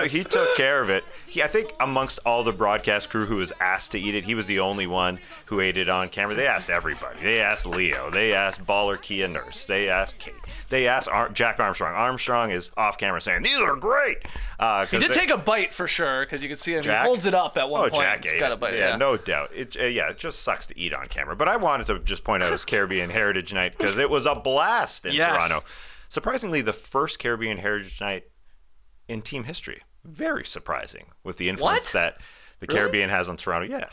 he took care of it. I think amongst all the broadcast crew who was asked to eat it, he was the only one who ate it on camera. They asked everybody. They asked Leo. They asked Baller Kia Nurse. They asked Kate. They asked Jack Armstrong. Armstrong is off camera saying, "These are great." He did take a bite for sure, because you could see him. Jack? He holds it up at one point. Jack He's ate got it. a bite. Yeah, no doubt. It just sucks to eat on camera. But I wanted to just point out it was Caribbean Heritage Night because it was a blast in Toronto. Surprisingly, the first Caribbean Heritage Night in team history. Very surprising with the influence that the Caribbean has on Toronto. Yeah.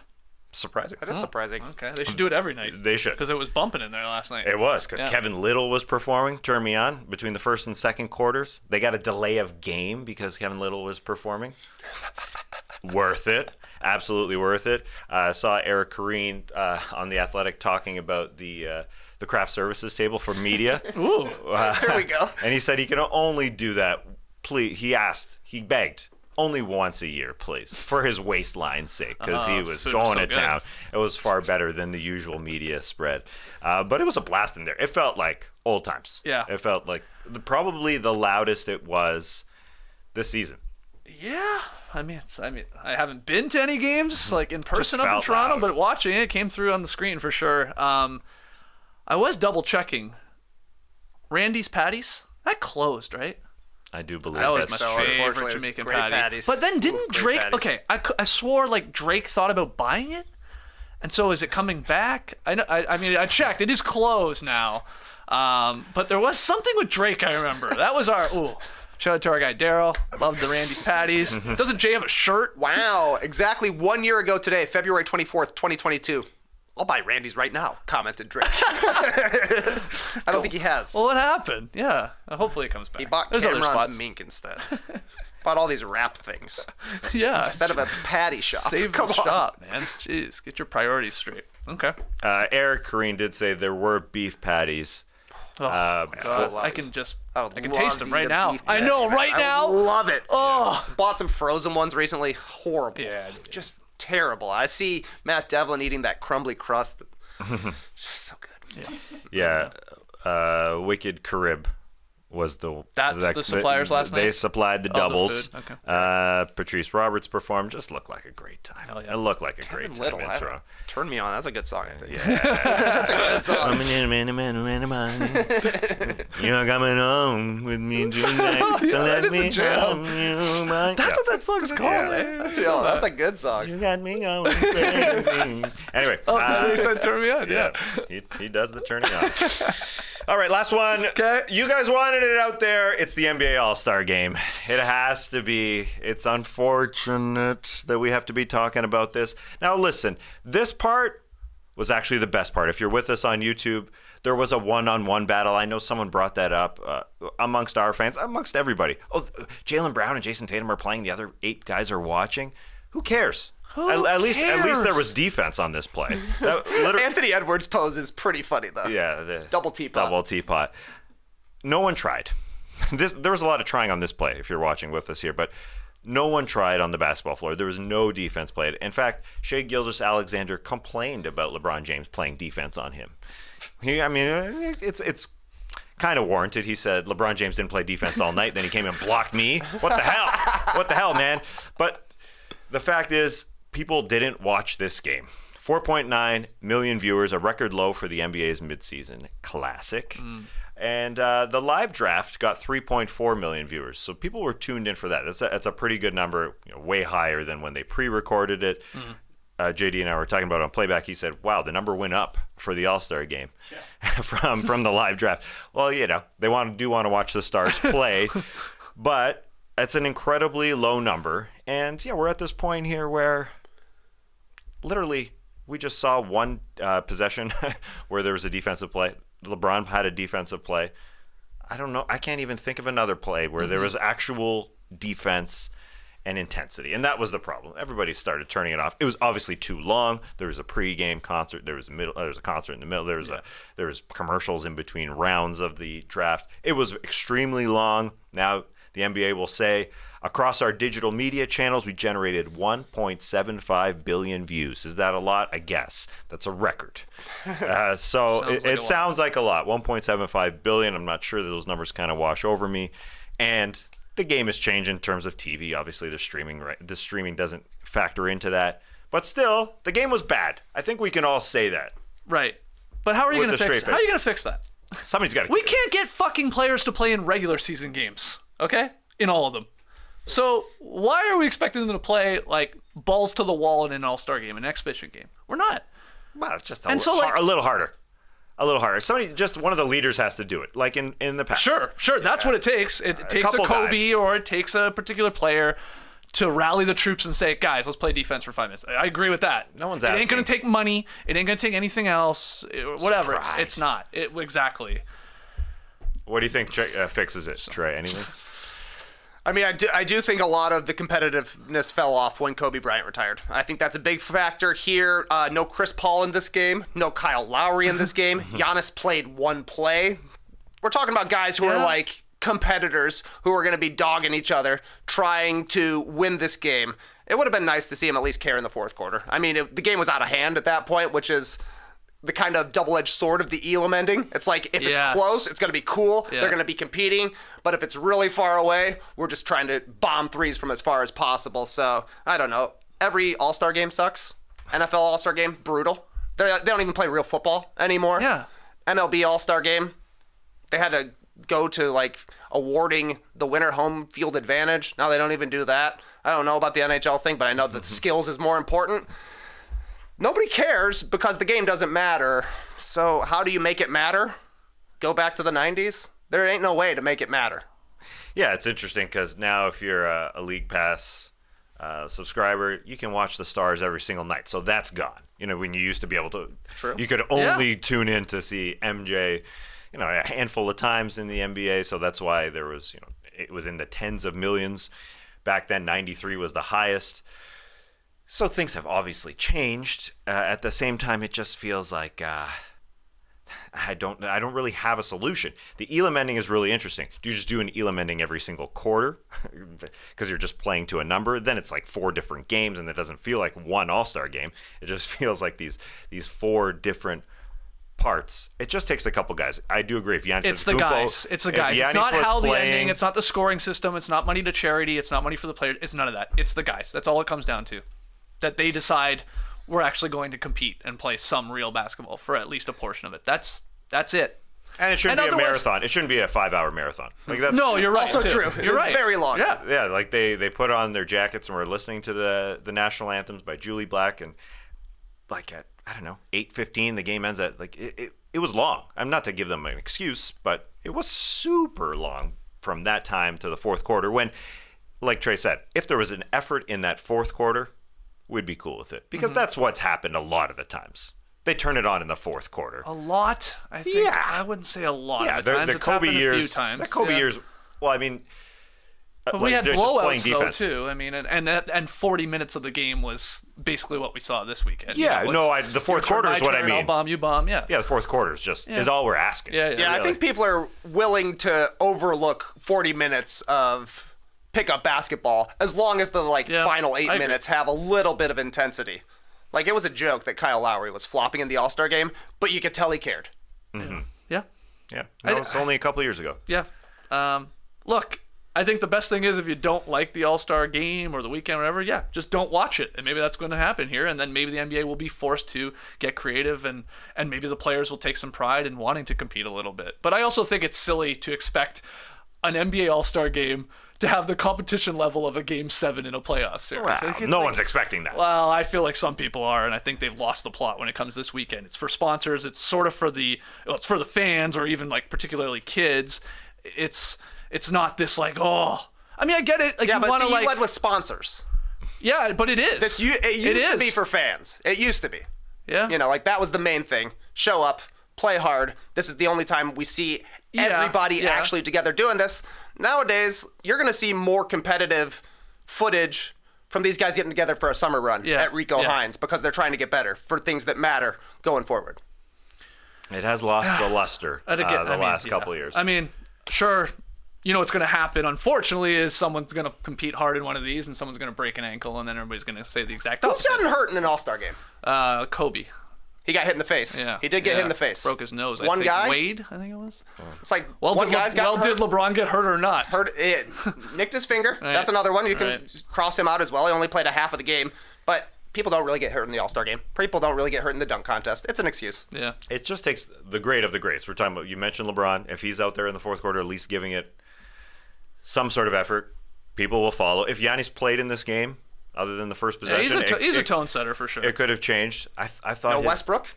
Surprising. That is surprising. Okay, they should do it every night. They should. Because it was bumping in there last night. It was, because Kevin Little was performing, Turn Me On, between the first and second quarters. They got a delay of game because Kevin Little was performing. Worth it. Absolutely worth it. I saw Eric Kareen on The Athletic talking about the craft services table for media. Ooh, there we go. And he said he can only do that, please. He begged. Only once a year, please, for his waistline's sake, because he was going to town. It was far better than the usual media spread. But it was a blast in there. It felt like old times. Yeah. It felt like probably the loudest it was this season. Yeah. I mean, I haven't been to any games like in person up in Toronto, loud. but watching it came through on the screen for sure. I was double checking. Randy's Patties, that closed, right? I do believe that was that's my favorite Jamaican patty. But then didn't Drake? patties. Okay, I swore like Drake thought about buying it, and so is it coming back? I mean, I checked. It is closed now, but there was something with Drake. I remember that was our shout out to our guy Daryl. Loved the Randy's Patties. Doesn't Jay have a shirt? Wow, exactly 1 year ago today, February 24th, 2022. I'll buy Randy's right now, commented Drake. I don't think he has. Well, what happened? Yeah, hopefully it comes back. He bought There's other Cameron's spots. mink instead. Bought all these wrap things. Yeah. Instead of a patty shop. Save Come the on. shop, man. Jeez, get your priorities straight. Okay. Eric Kareen did say there were beef patties. God, I can taste them right now. beef I know, right now. I love it. Oh, bought some frozen ones recently. Horrible. Yeah, just terrible. I see Matt Devlin eating that crumbly crust. So good. Yeah. Wicked Carib was the suppliers last night? They supplied the doubles. The food. Okay. Patrice Roberts performed. Just looked like a great time. Hell yeah. It looked like a great time Little, in Toronto. Turn Me On. That's a good song, I think. Yeah. That's a good song. You're coming home with me tonight, so let me have you. That's what that song's called. Yeah, that's a good song. You got me going crazy. Anyway. They said Turn Me On. Yeah. He does the turning on. All right, last one. Okay. You guys wanted it out there. It's the NBA All-Star Game. It has to be. It's unfortunate that we have to be talking about this. Now, listen, this part was actually the best part. If you're with us on YouTube, there was a one-on-one battle. I know someone brought that up amongst our fans, amongst everybody. Oh, Jaylen Brown and Jason Tatum are playing. The other 8 guys are watching. Who cares? At least there was defense on this play. Anthony Edwards' pose is pretty funny, though. Yeah, the double teapot. Double teapot. No one tried. There was a lot of trying on this play, if you're watching with us here, but no one tried on the basketball floor. There was no defense played. In fact, Shai Gilgeous-Alexander complained about LeBron James playing defense on him. It's kind of warranted. He said LeBron James didn't play defense all night, then he came and blocked me. What the hell? What the hell, man? But the fact is, people didn't watch this game. 4.9 million viewers, a record low for the NBA's midseason. Classic. And the live draft got 3.4 million viewers. So people were tuned in for that. That's a pretty good number, way higher than when they pre-recorded it. JD and I were talking about it on playback. He said, wow, the number went up for the All-Star game from the live draft. Well, they want to watch the stars play, but it's an incredibly low number. And, we're at this point here where literally we just saw one possession where there was a defensive play. LeBron had a defensive play. I don't know. I can't even think of another play where there was actual defense and intensity. And that was the problem. Everybody started turning it off. It was obviously too long. There was a pregame concert. There was a concert in the middle. There was commercials in between rounds of the draft. It was extremely long. Now the NBA will say, across our digital media channels, we generated 1.75 billion views. Is that a lot? I guess. That's a record. Sounds like a lot. 1.75 billion. I'm not sure that those numbers kind of wash over me. And the game has changed in terms of TV. Obviously, the streaming doesn't factor into that. But still, the game was bad. I think we can all say that. Right. But how are you going to fix it? How are you going to fix that? Somebody's got to. We can't get fucking players to play in regular season games, okay? In all of them. So why are we expecting them to play like balls to the wall in an all-star game, an exhibition game? We're not. Well, it's just a little harder. A little harder. One of the leaders has to do it, like in the past. Sure. That's what it takes. It takes a Kobe or it takes a particular player to rally the troops and say, guys, let's play defense for 5 minutes. I agree with that. No one's asking. It ain't going to take money. It ain't going to take anything else. Whatever. It's not. Exactly. What do you think fixes it, Trey? Anything? I mean, I do think a lot of the competitiveness fell off when Kobe Bryant retired. I think that's a big factor here. No Chris Paul in this game. No Kyle Lowry in this game. Giannis played one play. We're talking about guys who are like competitors who are going to be dogging each other, trying to win this game. It would have been nice to see him at least care in the fourth quarter. I mean, the game was out of hand at that point, which is the kind of double-edged sword of the Elam ending. It's like, if it's close, it's going to be cool. Yeah. They're going to be competing. But if it's really far away, we're just trying to bomb threes from as far as possible. So, I don't know. Every All-Star game sucks. NFL All-Star game, brutal. They don't even play real football anymore. Yeah. MLB All-Star game, they had to go to, like, awarding the winner home field advantage. Now they don't even do that. I don't know about the NHL thing, but I know that skills is more important. Nobody cares because the game doesn't matter. So how do you make it matter? Go back to the 90s? There ain't no way to make it matter. Yeah, it's interesting because now if you're a League Pass subscriber, you can watch the Stars every single night. So that's gone. You know, when you used to be able to, you could only tune in to see MJ, a handful of times in the NBA. So that's why there was, it was in the tens of millions. Back then, 93 was the highest. So things have obviously changed. At the same time, it just feels like I don't really have a solution. The Elam ending is really interesting. Do you just do an Elam ending every single quarter because you're just playing to a number? Then it's like 4 different games, and it doesn't feel like one All-Star game. It just feels like these 4 different parts. It just takes a couple guys. I do agree. If Giannis it's the guys. It's not how the ending. It's not the scoring system. It's not money to charity. It's not money for the players. It's none of that. It's the guys. That's all it comes down to. That they decide we're actually going to compete and play some real basketball for at least a portion of it. That's it. And it shouldn't be a marathon. It shouldn't be a 5-hour marathon. Like no, you're right. Also true. You're right. Very long. Yeah. Like they put on their jackets and were listening to the national anthems by Julie Black, and like at 8:15 the game ends. At it was long. I'm not to give them an excuse, but it was super long from that time to the fourth quarter. When, like Trey said, if there was an effort in that fourth quarter, we'd be cool with it, because that's what's happened a lot of the times. They turn it on in the fourth quarter. A lot? I think. Yeah. I wouldn't say a lot of the times. The Kobe years. A few times. The Kobe years. Well, I mean, but we had blowouts though too. I mean, and 40 minutes of the game was basically what we saw this weekend. Yeah, the fourth quarter is what I mean. I'll bomb, you bomb. Yeah. Yeah, the fourth quarter is all we're asking. Yeah. Really. I think people are willing to overlook 40 minutes of pickup basketball as long as the final 8 minutes have a little bit of intensity. Like, it was a joke that Kyle Lowry was flopping in the All-Star game, but you could tell he cared. Mm-hmm. Yeah. No, it's only a couple years ago. Yeah. Look, I think the best thing is if you don't like the All-Star game or the weekend or whatever, just don't watch it. And maybe that's going to happen here. And then maybe the NBA will be forced to get creative, and maybe the players will take some pride in wanting to compete a little bit. But I also think it's silly to expect an NBA All-Star game to have the competition level of a Game 7 in a playoff series. Wow, no one's expecting that. Well, I feel like some people are, and I think they've lost the plot when it comes this weekend. It's for sponsors. It's sort of for it's for the fans, or even particularly kids. It's not this I mean, I get it. You led with sponsors. Yeah, but it is. It used to be for fans. It used to be. Yeah. That was the main thing. Show up, play hard. This is the only time we see everybody actually together doing this. Nowadays, you're going to see more competitive footage from these guys getting together for a summer run at Rico Hines because they're trying to get better for things that matter going forward. It has lost the luster the last couple of years. I mean, sure, you know what's going to happen, unfortunately, is someone's going to compete hard in one of these and someone's going to break an ankle and then everybody's going to say the exact opposite. Who's gotten hurt in an All-Star game? Kobe. He got hit in the face. Yeah. He did get hit in the face. Broke his nose. One I think. guy? Wade, I think it was. It's like Well, one guy's got did LeBron get hurt or not? Nicked his finger. Right. That's another one. You can Right. cross him out as well. He only played a half of the game. But people don't really get hurt in the All-Star game. People don't really get hurt in the dunk contest. It's an excuse. Yeah. It just takes the great of the greats. We're talking about, you mentioned LeBron. If he's out there in the fourth quarter, at least giving it some sort of effort, people will follow. If Giannis played in this game, other than the first possession, he's a tone setter for sure. It could have changed. I thought Westbrook?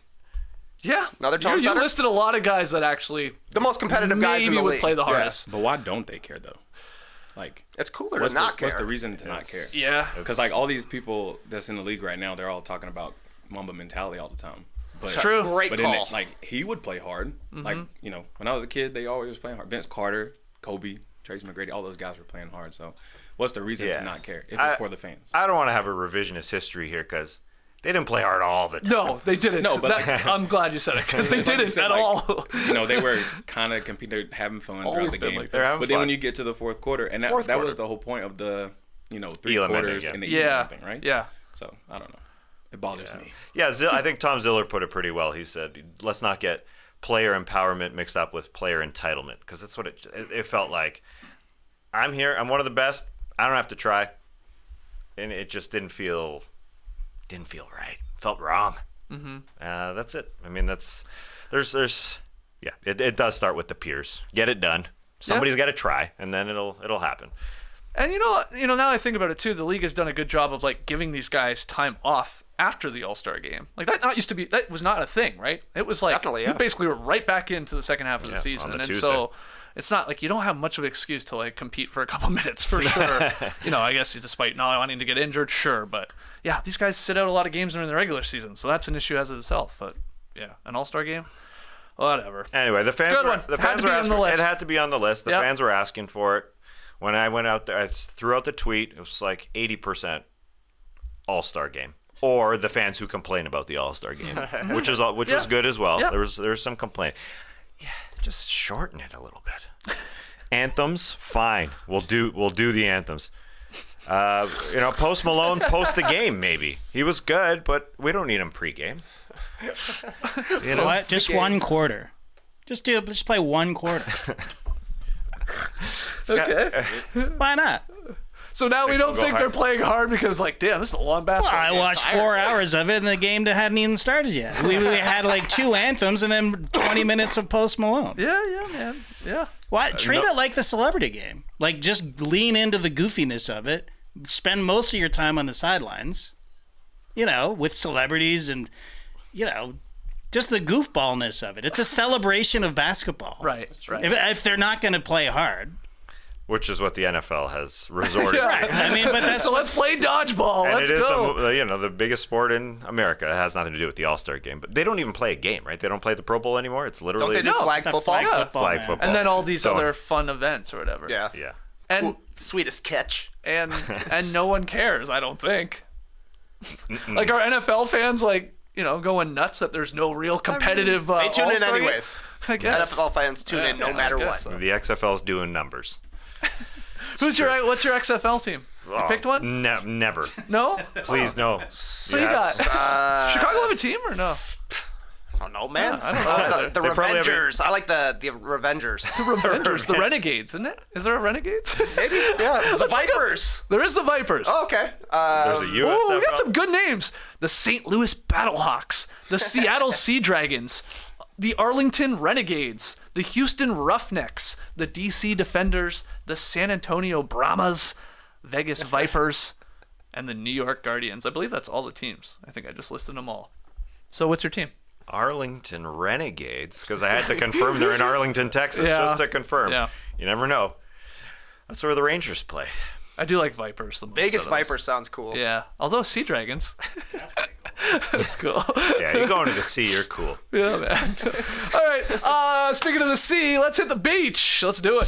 Yeah. Another tone You setter? listed a lot of guys that actually the most competitive guys in maybe the would league. play the hardest. But why don't they care though? Like, it's cooler what's to not care. What's the reason to not care? Yeah. Because like all these people that's in the league right now, they're all talking about Mamba mentality all the time. But, It's true. Great but call. like he would play hard. Like, you know, when I was a kid, they always was playing hard. Vince Carter, Kobe, Tracy McGrady, all those guys were playing hard. So what's the reason to not care if it's for the fans? I don't want to have a revisionist history here because they didn't play hard all the time. No, they didn't. No, but I'm glad you said it because they It's like you didn't said, at like, all. You know, they were kind of competing, having fun throughout always the been game. like They're having But then fun. when you get to the fourth quarter, and that was the whole point of the, you know, three Elam ending, quarters yeah. and the Yeah. Elam thing, right? Yeah. So I don't know. It bothers me. Yeah, I think Tom Ziller put it pretty well. He said, let's not get player empowerment mixed up with player entitlement, because that's what it felt like. I'm here. I'm one of the best. I don't have to try. And it just didn't feel right. Felt wrong. Mm-hmm. That's it. I mean, it does start with the peers. Get it done. Somebody's got to try, and then it'll happen. And you know, now I think about it too, the league has done a good job of like giving these guys time off after the All-Star game. Like that was not a thing, right? It was like Definitely, you basically were right back into the second half of the season, on the and Tuesday. so it's not like you don't have much of an excuse to like compete for a couple minutes for sure. You know, I guess despite not wanting to get injured, sure, but yeah, these guys sit out a lot of games during the regular season, so that's an issue as of itself. But yeah, an All-Star game, whatever. Anyway, the fans Good one. were Had to be on asking. the list. It had to be on the list. The Yep. fans were asking for it. When I went out there, I threw out the tweet. It was like 80% All-Star game, or the fans who complain about the All-Star game, which was good as well. Yeah. There was some complaint. Yeah, just shorten it a little bit. Anthems, fine. We'll do the anthems. Post Malone, post the game maybe. He was good, but we don't need him pregame. You know what? Just one quarter. Just play one quarter. Okay. Why not? So now we don't go think hard. they're playing hard because like, damn, this is a long Well, basketball I game. watched 4 hours of it, and the game hadn't even started yet. We had like 2 anthems and then 20 minutes of Post Malone. Yeah, man. Yeah. What? Treat it like the celebrity game. Like, just lean into the goofiness of it. Spend most of your time on the sidelines, with celebrities and, just the goofballness of it. It's a celebration of basketball. Right. If they're not going to play hard. Which is what the NFL has resorted to. Right. I mean, but that's so let's play dodgeball. And Let's it is go. the biggest sport in America. It has nothing to do with the All-Star game. But they don't even play a game, right? They don't play the Pro Bowl anymore. It's literally Don't they do flag football? flag man. football. And then all these So- other fun events or whatever. Yeah. Yeah. And Sweetest catch. and no one cares, I don't think. Like, are NFL fans going nuts that there's no real competitive They tune in All-Star game? anyways. I guess. NFL fans tune in no I matter guess what. so. The XFL's doing numbers. What's your XFL team? You picked one? Never. No? Please, no. Who you got? Chicago have a team or no? I don't know, man. I don't know. The They probably have Revengers. I like the Revengers. The Revengers, the Renegades, isn't it? Is there a Renegades? Maybe. Yeah. The Vipers. There is the Vipers. Oh, okay. There's a USFL. Oh, we got some good names. The St. Louis Battlehawks, the Seattle Sea Dragons, the Arlington Renegades, the Houston Roughnecks, the DC Defenders, the San Antonio Brahmas, Vegas Vipers, and the New York Guardians. I believe that's all the teams. I think I just listed them all. So what's your team? Arlington Renegades, because I had to confirm they're in Arlington, Texas, Yeah. just to confirm. Yeah. You never know. That's where the Rangers play. I do like Vipers the most. Vegas out of those. Vipers sounds cool. Yeah. Although Sea Dragons. That's cool. Yeah, you're going to the sea, you're cool. Yeah, man. All right. Speaking of the sea, let's hit the beach. Let's do it.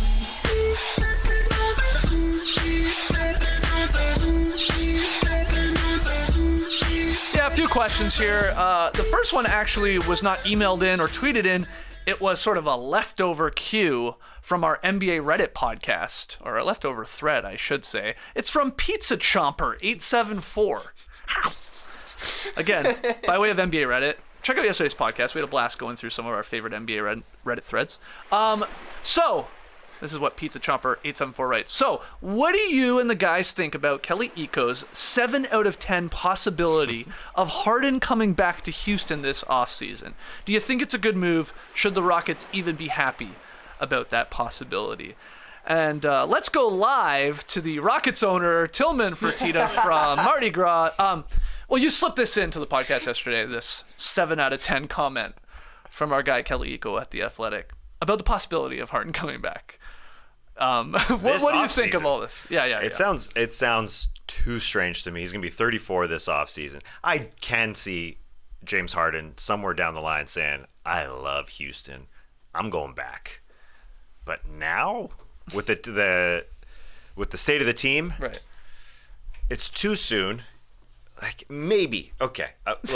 questions here. The first one actually was not emailed in or tweeted in. It was sort of a leftover cue from our NBA Reddit podcast, or a leftover thread, I should say. It's from Pizza Chomper 874. Again, by way of NBA Reddit, check out yesterday's podcast. We had a blast going through some of our favorite NBA Reddit threads. So, this is what Pizza Chomper 874 writes. So, what do you and the guys think about Kelly Iko's 7 out of 10 possibility of Harden coming back to Houston this offseason? Do you think it's a good move? Should the Rockets even be happy about that possibility? And let's go live to the Rockets owner, Tilman Fertitta from Mardi Gras. Well, you slipped this into the podcast yesterday, this 7 out of 10 comment from our guy Kelly Iko at The Athletic about the possibility of Harden coming back. What do you think of all this? Yeah. It sounds too strange to me. He's going to be 34 this offseason. I can see James Harden somewhere down the line saying, I love Houston. I'm going back. But now, with the state of the team, right? It's too soon. Like, maybe. Okay. If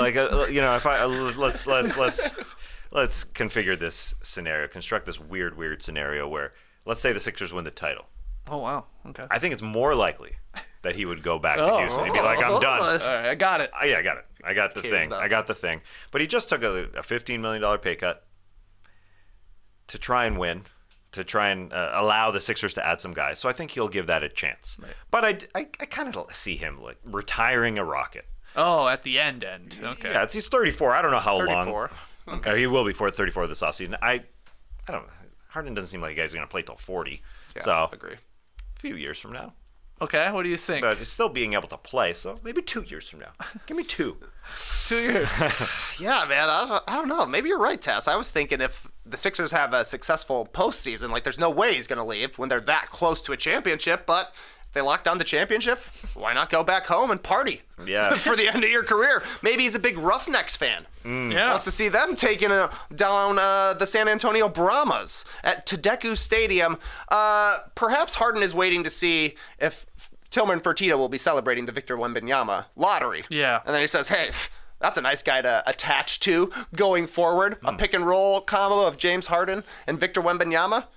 let's configure this scenario, construct this weird scenario where, let's say the Sixers win the title. Oh, wow. Okay. I think it's more likely that he would go back to Houston. He'd be like, I'm done. All right, I got it. Yeah, I got it. I got the thing. But he just took a $15 million pay cut to try and win, to try and allow the Sixers to add some guys. So I think he'll give that a chance. Right. But I kind of see him like retiring a Rocket. Oh, at the end. Okay. Yeah, he's 34. I don't know how 34. long. Okay. He will be 34 this offseason. I don't know. Harden doesn't seem like a guy who's going to play till 40. Yeah, so agree. A few years from now. Okay, what do you think? But he's still being able to play, so maybe 2 years from now. Give me 2. 2 years. Yeah, man, I don't know. Maybe you're right, Tess. I was thinking if the Sixers have a successful postseason, like there's no way he's going to leave when they're that close to a championship, but if they lock down the championship, why not go back home and party? Yeah. For the end of your career. Maybe he's a big Roughnecks fan. Yeah. Wants to see them taking down the San Antonio Brahmas at Tedesco Stadium. Perhaps Harden is waiting to see if Tilman Fertitta will be celebrating the Victor Wembanyama lottery. Yeah. And then he says, hey, that's a nice guy to attach to going forward. A pick and roll combo of James Harden and Victor Wembanyama.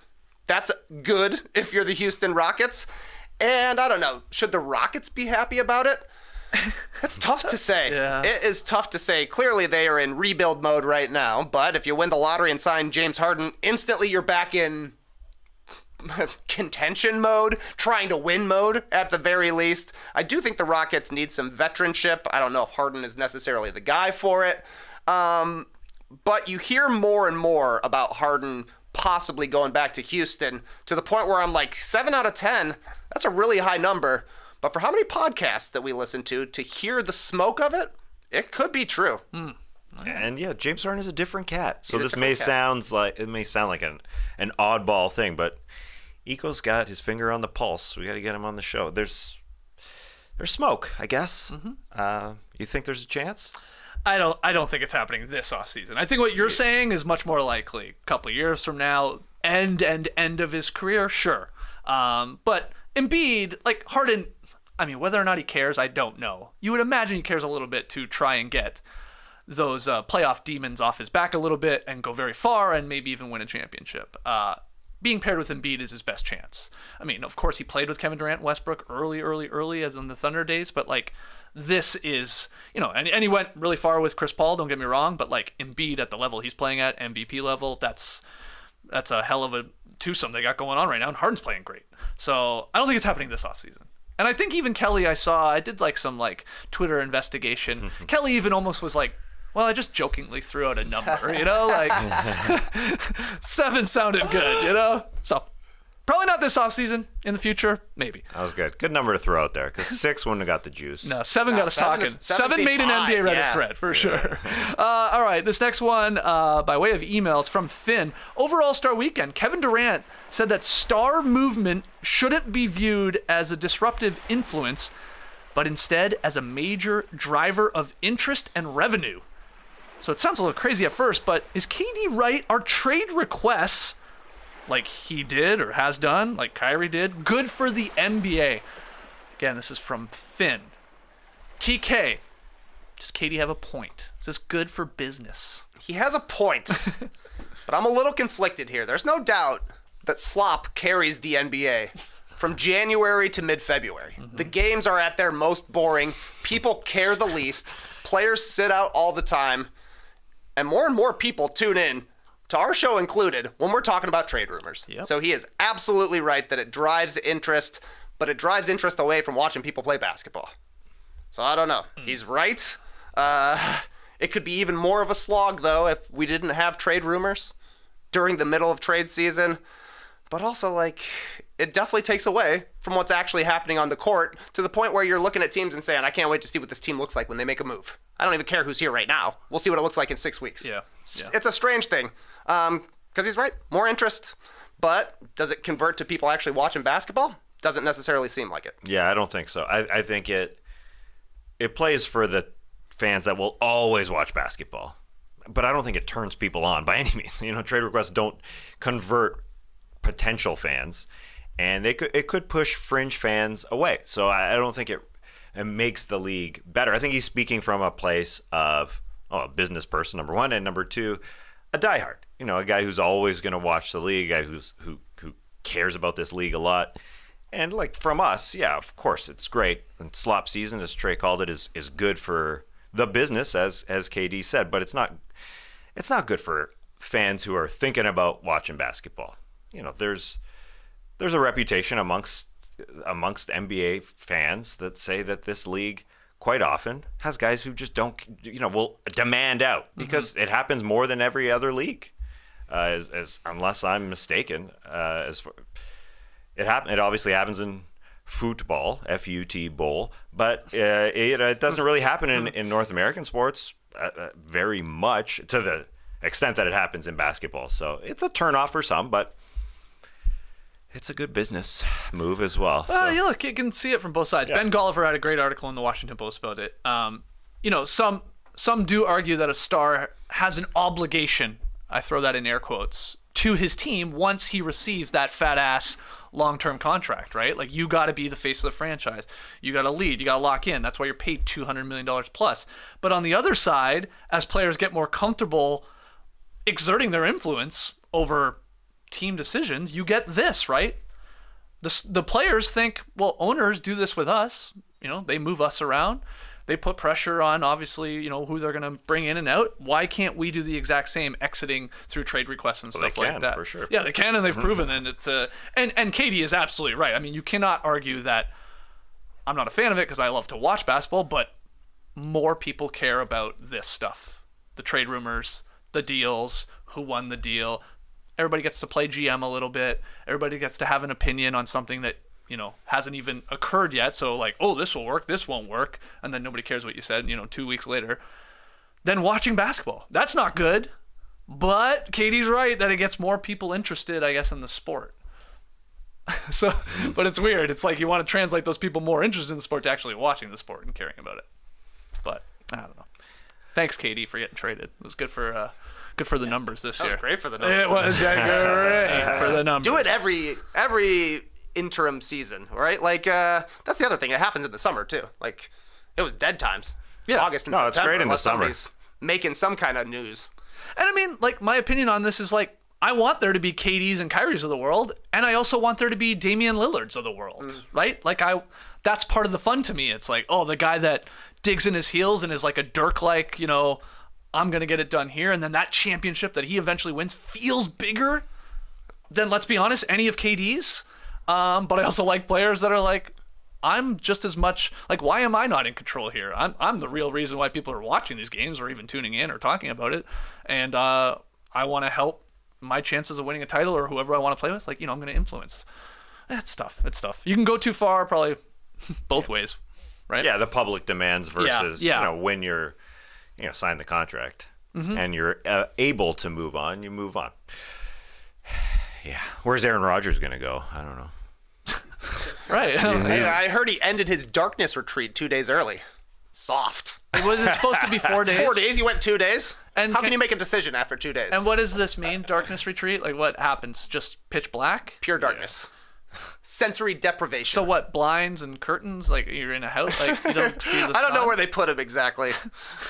That's good if you're the Houston Rockets. And I don't know, should the Rockets be happy about it? It's tough to say. Yeah. It is tough to say. Clearly, they are in rebuild mode right now. But if you win the lottery and sign James Harden, instantly you're back in contention mode, trying to win mode at the very least. I do think the Rockets need some veteranship. I don't know if Harden is necessarily the guy for it. But you hear more and more about Harden possibly going back to Houston to the point where I'm like, 7 out of 10, that's a really high number. But for how many podcasts that we listen to hear the smoke of it, it could be true. And yeah, James Harden is a different cat. So this may sound like an oddball thing, but Iko's got his finger on the pulse. We got to get him on the show. There's smoke, I guess. Mm-hmm. You think there's a chance? I don't think it's happening this offseason. I think what you're saying is much more likely a couple of years from now, end of his career, sure. But Embiid, like Harden, I mean, whether or not he cares, I don't know. You would imagine he cares a little bit to try and get those playoff demons off his back a little bit and go very far and maybe even win a championship. Being paired with Embiid is his best chance. I mean, of course, he played with Kevin Durant, Westbrook early as in the Thunder days, but like this is, and he went really far with Chris Paul, don't get me wrong, but like Embiid at the level he's playing at, MVP level, that's a hell of a twosome they got going on right now, and Harden's playing great. So I don't think it's happening this offseason. And I think even Kelly, I did like some like Twitter investigation. Kelly even almost was like, well, I just jokingly threw out a number, like 7 sounded good, So probably not this offseason. In the future, maybe. That was good. Good number to throw out there because 6 wouldn't have got the juice. No, 7 got us talking. 7 made an NBA Reddit thread for sure. All right, this next one by way of email, it's from Finn. Over All-Star Weekend, Kevin Durant said that star movement shouldn't be viewed as a disruptive influence, but instead as a major driver of interest and revenue. So it sounds a little crazy at first, but is KD right? Are trade requests, like he did or has done, like Kyrie did, good for the NBA? Again, this is from Finn. TK, Does Katie have a point? Is this good for business? He has a point, but I'm a little conflicted here. There's no doubt that slop carries the NBA from January to mid-February. The games are at their most boring. People care the least. Players sit out all the time. And more people tune in, to our show included, when we're talking about trade rumors. Yep. So he is absolutely right that it drives interest, but it drives interest away from watching people play basketball. So I don't know. He's right. It could be even more of a slog, though, if we didn't have trade rumors during the middle of trade season. But also, like, it definitely takes away from what's actually happening on the court to the point where you're looking at teams and saying, I can't wait to see what this team looks like when they make a move. I don't even care who's here right now. We'll see what it looks like in 6 weeks. Yeah. It's a strange thing. Because he's right. More interest. But does it convert to people actually watching basketball? Doesn't necessarily seem like it. Yeah, I don't think so. I think it plays for the fans that will always watch basketball. But I don't think it turns people on by any means. Trade requests don't convert potential fans, and it could push fringe fans away. So I don't think it makes the league better. I think he's speaking from a place of a business person, number one, and number two, a diehard. A guy who's always going to watch the league, a guy who cares about this league a lot. And like from us, yeah, of course, it's great. And slop season, as Trey called it, is good for the business, as KD said, but it's not good for fans who are thinking about watching basketball. There's a reputation amongst NBA fans that say that this league quite often has guys who just don't, will demand out because it happens more than every other league, unless I'm mistaken. It obviously happens in football, F-U-T bowl, but it doesn't really happen in North American sports very much to the extent that it happens in basketball. So it's a turnoff for some, but it's a good business move as well. Yeah, look, you can see it from both sides. Yeah. Ben Golliver had a great article in the Washington Post about it. Some do argue that a star has an obligation, I throw that in air quotes, to his team once he receives that fat-ass long-term contract, right? Like, you got to be the face of the franchise. You got to lead. You got to lock in. That's why you're paid $200 million plus. But on the other side, as players get more comfortable exerting their influence over team decisions, you get this, right? The players think, well, owners do this with us. They move us around. They put pressure on, obviously, who they're going to bring in and out. Why can't we do the exact same exiting through trade requests and stuff like that? For sure. Yeah, they can, and they've proven. And it's and Katie is absolutely right. I mean, you cannot argue that. I'm not a fan of it because I love to watch basketball, but more people care about this stuff: the trade rumors, the deals, who won the deal. Everybody gets to play GM a little bit. Everybody gets to have an opinion on something that hasn't even occurred yet. So like, oh, this will work, this won't work, and then nobody cares what you said, 2 weeks later. Then watching basketball. That's not good. But Katie's right that it gets more people interested, I guess, in the sport. But it's weird. It's like you want to translate those people more interested in the sport to actually watching the sport and caring about it. But I don't know. Thanks, Katie, for getting traded. It was good for the numbers this year. It was great for the numbers. It was great for the numbers. Do it every interim season, right? Like, that's the other thing. It happens in the summer, too. Like, it was dead times. Yeah. August and September. It's great in the summer. Somebody's making some kind of news. And I mean, like, my opinion on this is, like, I want there to be KDs and Kyries of the world, and I also want there to be Damian Lillards of the world, right? Like, that's part of the fun to me. It's like, oh, the guy that digs in his heels and is like a Dirk-like, I'm going to get it done here. And then that championship that he eventually wins feels bigger than, let's be honest, any of KD's. But I also like players that are like, I'm just as much, like, why am I not in control here? I'm the real reason why people are watching these games or even tuning in or talking about it. And I want to help my chances of winning a title or whoever I want to play with. Like, I'm going to influence. It's tough. You can go too far probably both ways, right? Yeah, the public demands versus, when you're, sign the contract and you're able to move on, you move on. Yeah. Where's Aaron Rodgers going to go? I don't know. Right. I heard he ended his darkness retreat 2 days early. Soft. Was it supposed to be 4 days? 4 days. He went 2 days. And how can you make a decision after 2 days? And what does this mean, darkness retreat? Like, what happens? Just pitch black? Pure darkness. sensory deprivation. So what? Blinds and curtains? Like you're in a house, like you don't see the sun? I don't know where they put him exactly,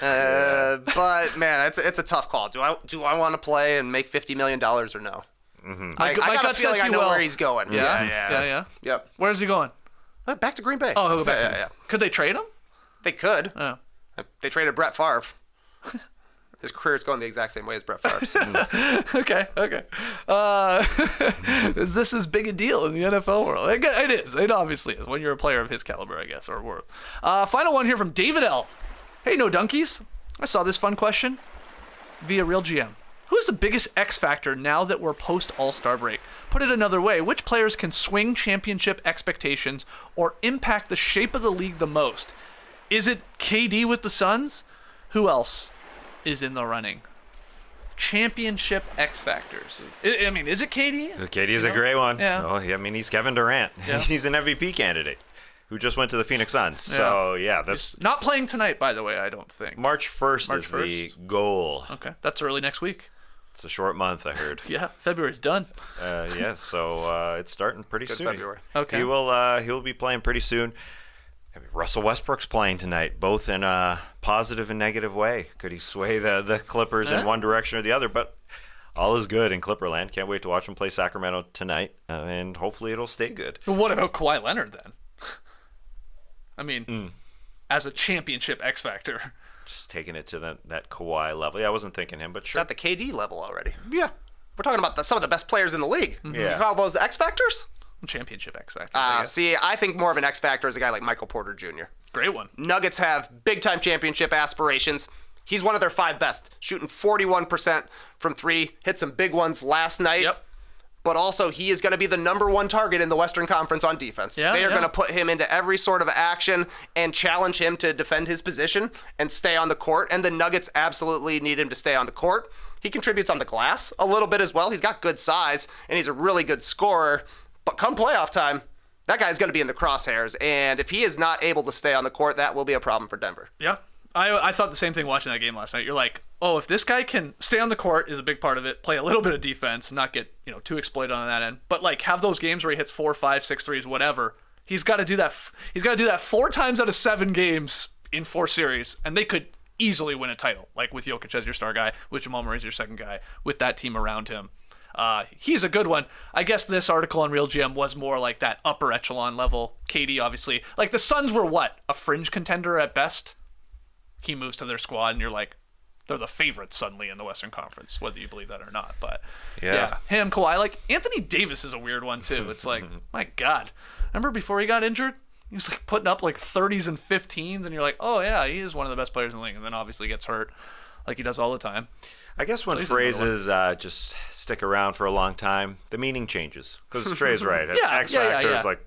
but man, it's a tough call. Do I want to play and make $50 million or no? Mm-hmm. I got a feeling I know where he's going. Yeah. Yep. Where's he going? Back to Green Bay. Oh, he'll go back. Yeah. Could they trade him? They could. Oh. They traded Brett Favre. His career is going the exact same way as Brett Favre's. Okay. Is this as big a deal in the NFL world? It is. It obviously is when you're a player of his caliber, I guess, or worth. Final one here from David L. Hey, no donkeys. I saw this fun question via Real GM. Who is the biggest X factor now that we're post All-Star break? Put it another way, which players can swing championship expectations or impact the shape of the league the most? Is it KD with the Suns? Who else is in the running? Championship X factors. I mean, is it KD? KD is a great one. Yeah. Oh, I mean, he's Kevin Durant. Yeah. He's an MVP candidate who just went to the Phoenix Suns. So, yeah. That's He's not playing tonight, by the way, I don't think. March 1st is the goal. Okay, that's early next week. It's a short month, I heard. Yeah, February's done. So it's starting pretty soon. February. Okay. He'll be playing pretty soon. I mean, Russell Westbrook's playing tonight, both in a positive and negative way. Could he sway the Clippers in one direction or the other? But all is good in Clipperland. Can't wait to watch him play Sacramento tonight, and hopefully it'll stay good. Well, what about Kawhi Leonard then? I mean, as a championship X factor. Just taking it to that Kawhi level. Yeah, I wasn't thinking him, but sure. It's at the KD level already. Yeah. We're talking about some of the best players in the league. Yeah. You call those X factors? Championship X factor. See, I think more of an X factor is a guy like Michael Porter Jr. Great one. Nuggets have big-time championship aspirations. He's one of their 5 best, shooting 41% from 3, hit some big ones last night. Yep. But also, he is going to be the number 1 target in the Western Conference on defense. They are going to put him into every sort of action and challenge him to defend his position and stay on the court. And the Nuggets absolutely need him to stay on the court. He contributes on the glass a little bit as well. He's got good size, and he's a really good scorer. But come playoff time, that guy's going to be in the crosshairs. And if he is not able to stay on the court, that will be a problem for Denver. Yeah. I thought the same thing watching that game last night. You're like, oh, if this guy can stay on the court is a big part of it, play a little bit of defense, not get too exploited on that end, but like have those games where he hits 4, 5, 6 threes, whatever. He's got to do that. He's got to do that 4 times out of 7 games in 4 series, and they could easily win a title. Like with Jokic as your star guy, with Jamal Murray as your second guy, with that team around him. He's a good one. I guess this article on Real GM was more like that upper echelon level. KD, obviously, like the Suns were a fringe contender at best. He moves to their squad, and you're like, they're the favorites suddenly in the Western Conference, whether you believe that or not. But yeah, him, Kawhi, like Anthony Davis is a weird one too. It's like, my God, remember before he got injured, he was like putting up like 30s and 15s, and you're like, oh yeah, he is one of the best players in the league, and then obviously gets hurt, like he does all the time. I guess when phrases just stick around for a long time, the meaning changes. Because Trey's right. X factor is like,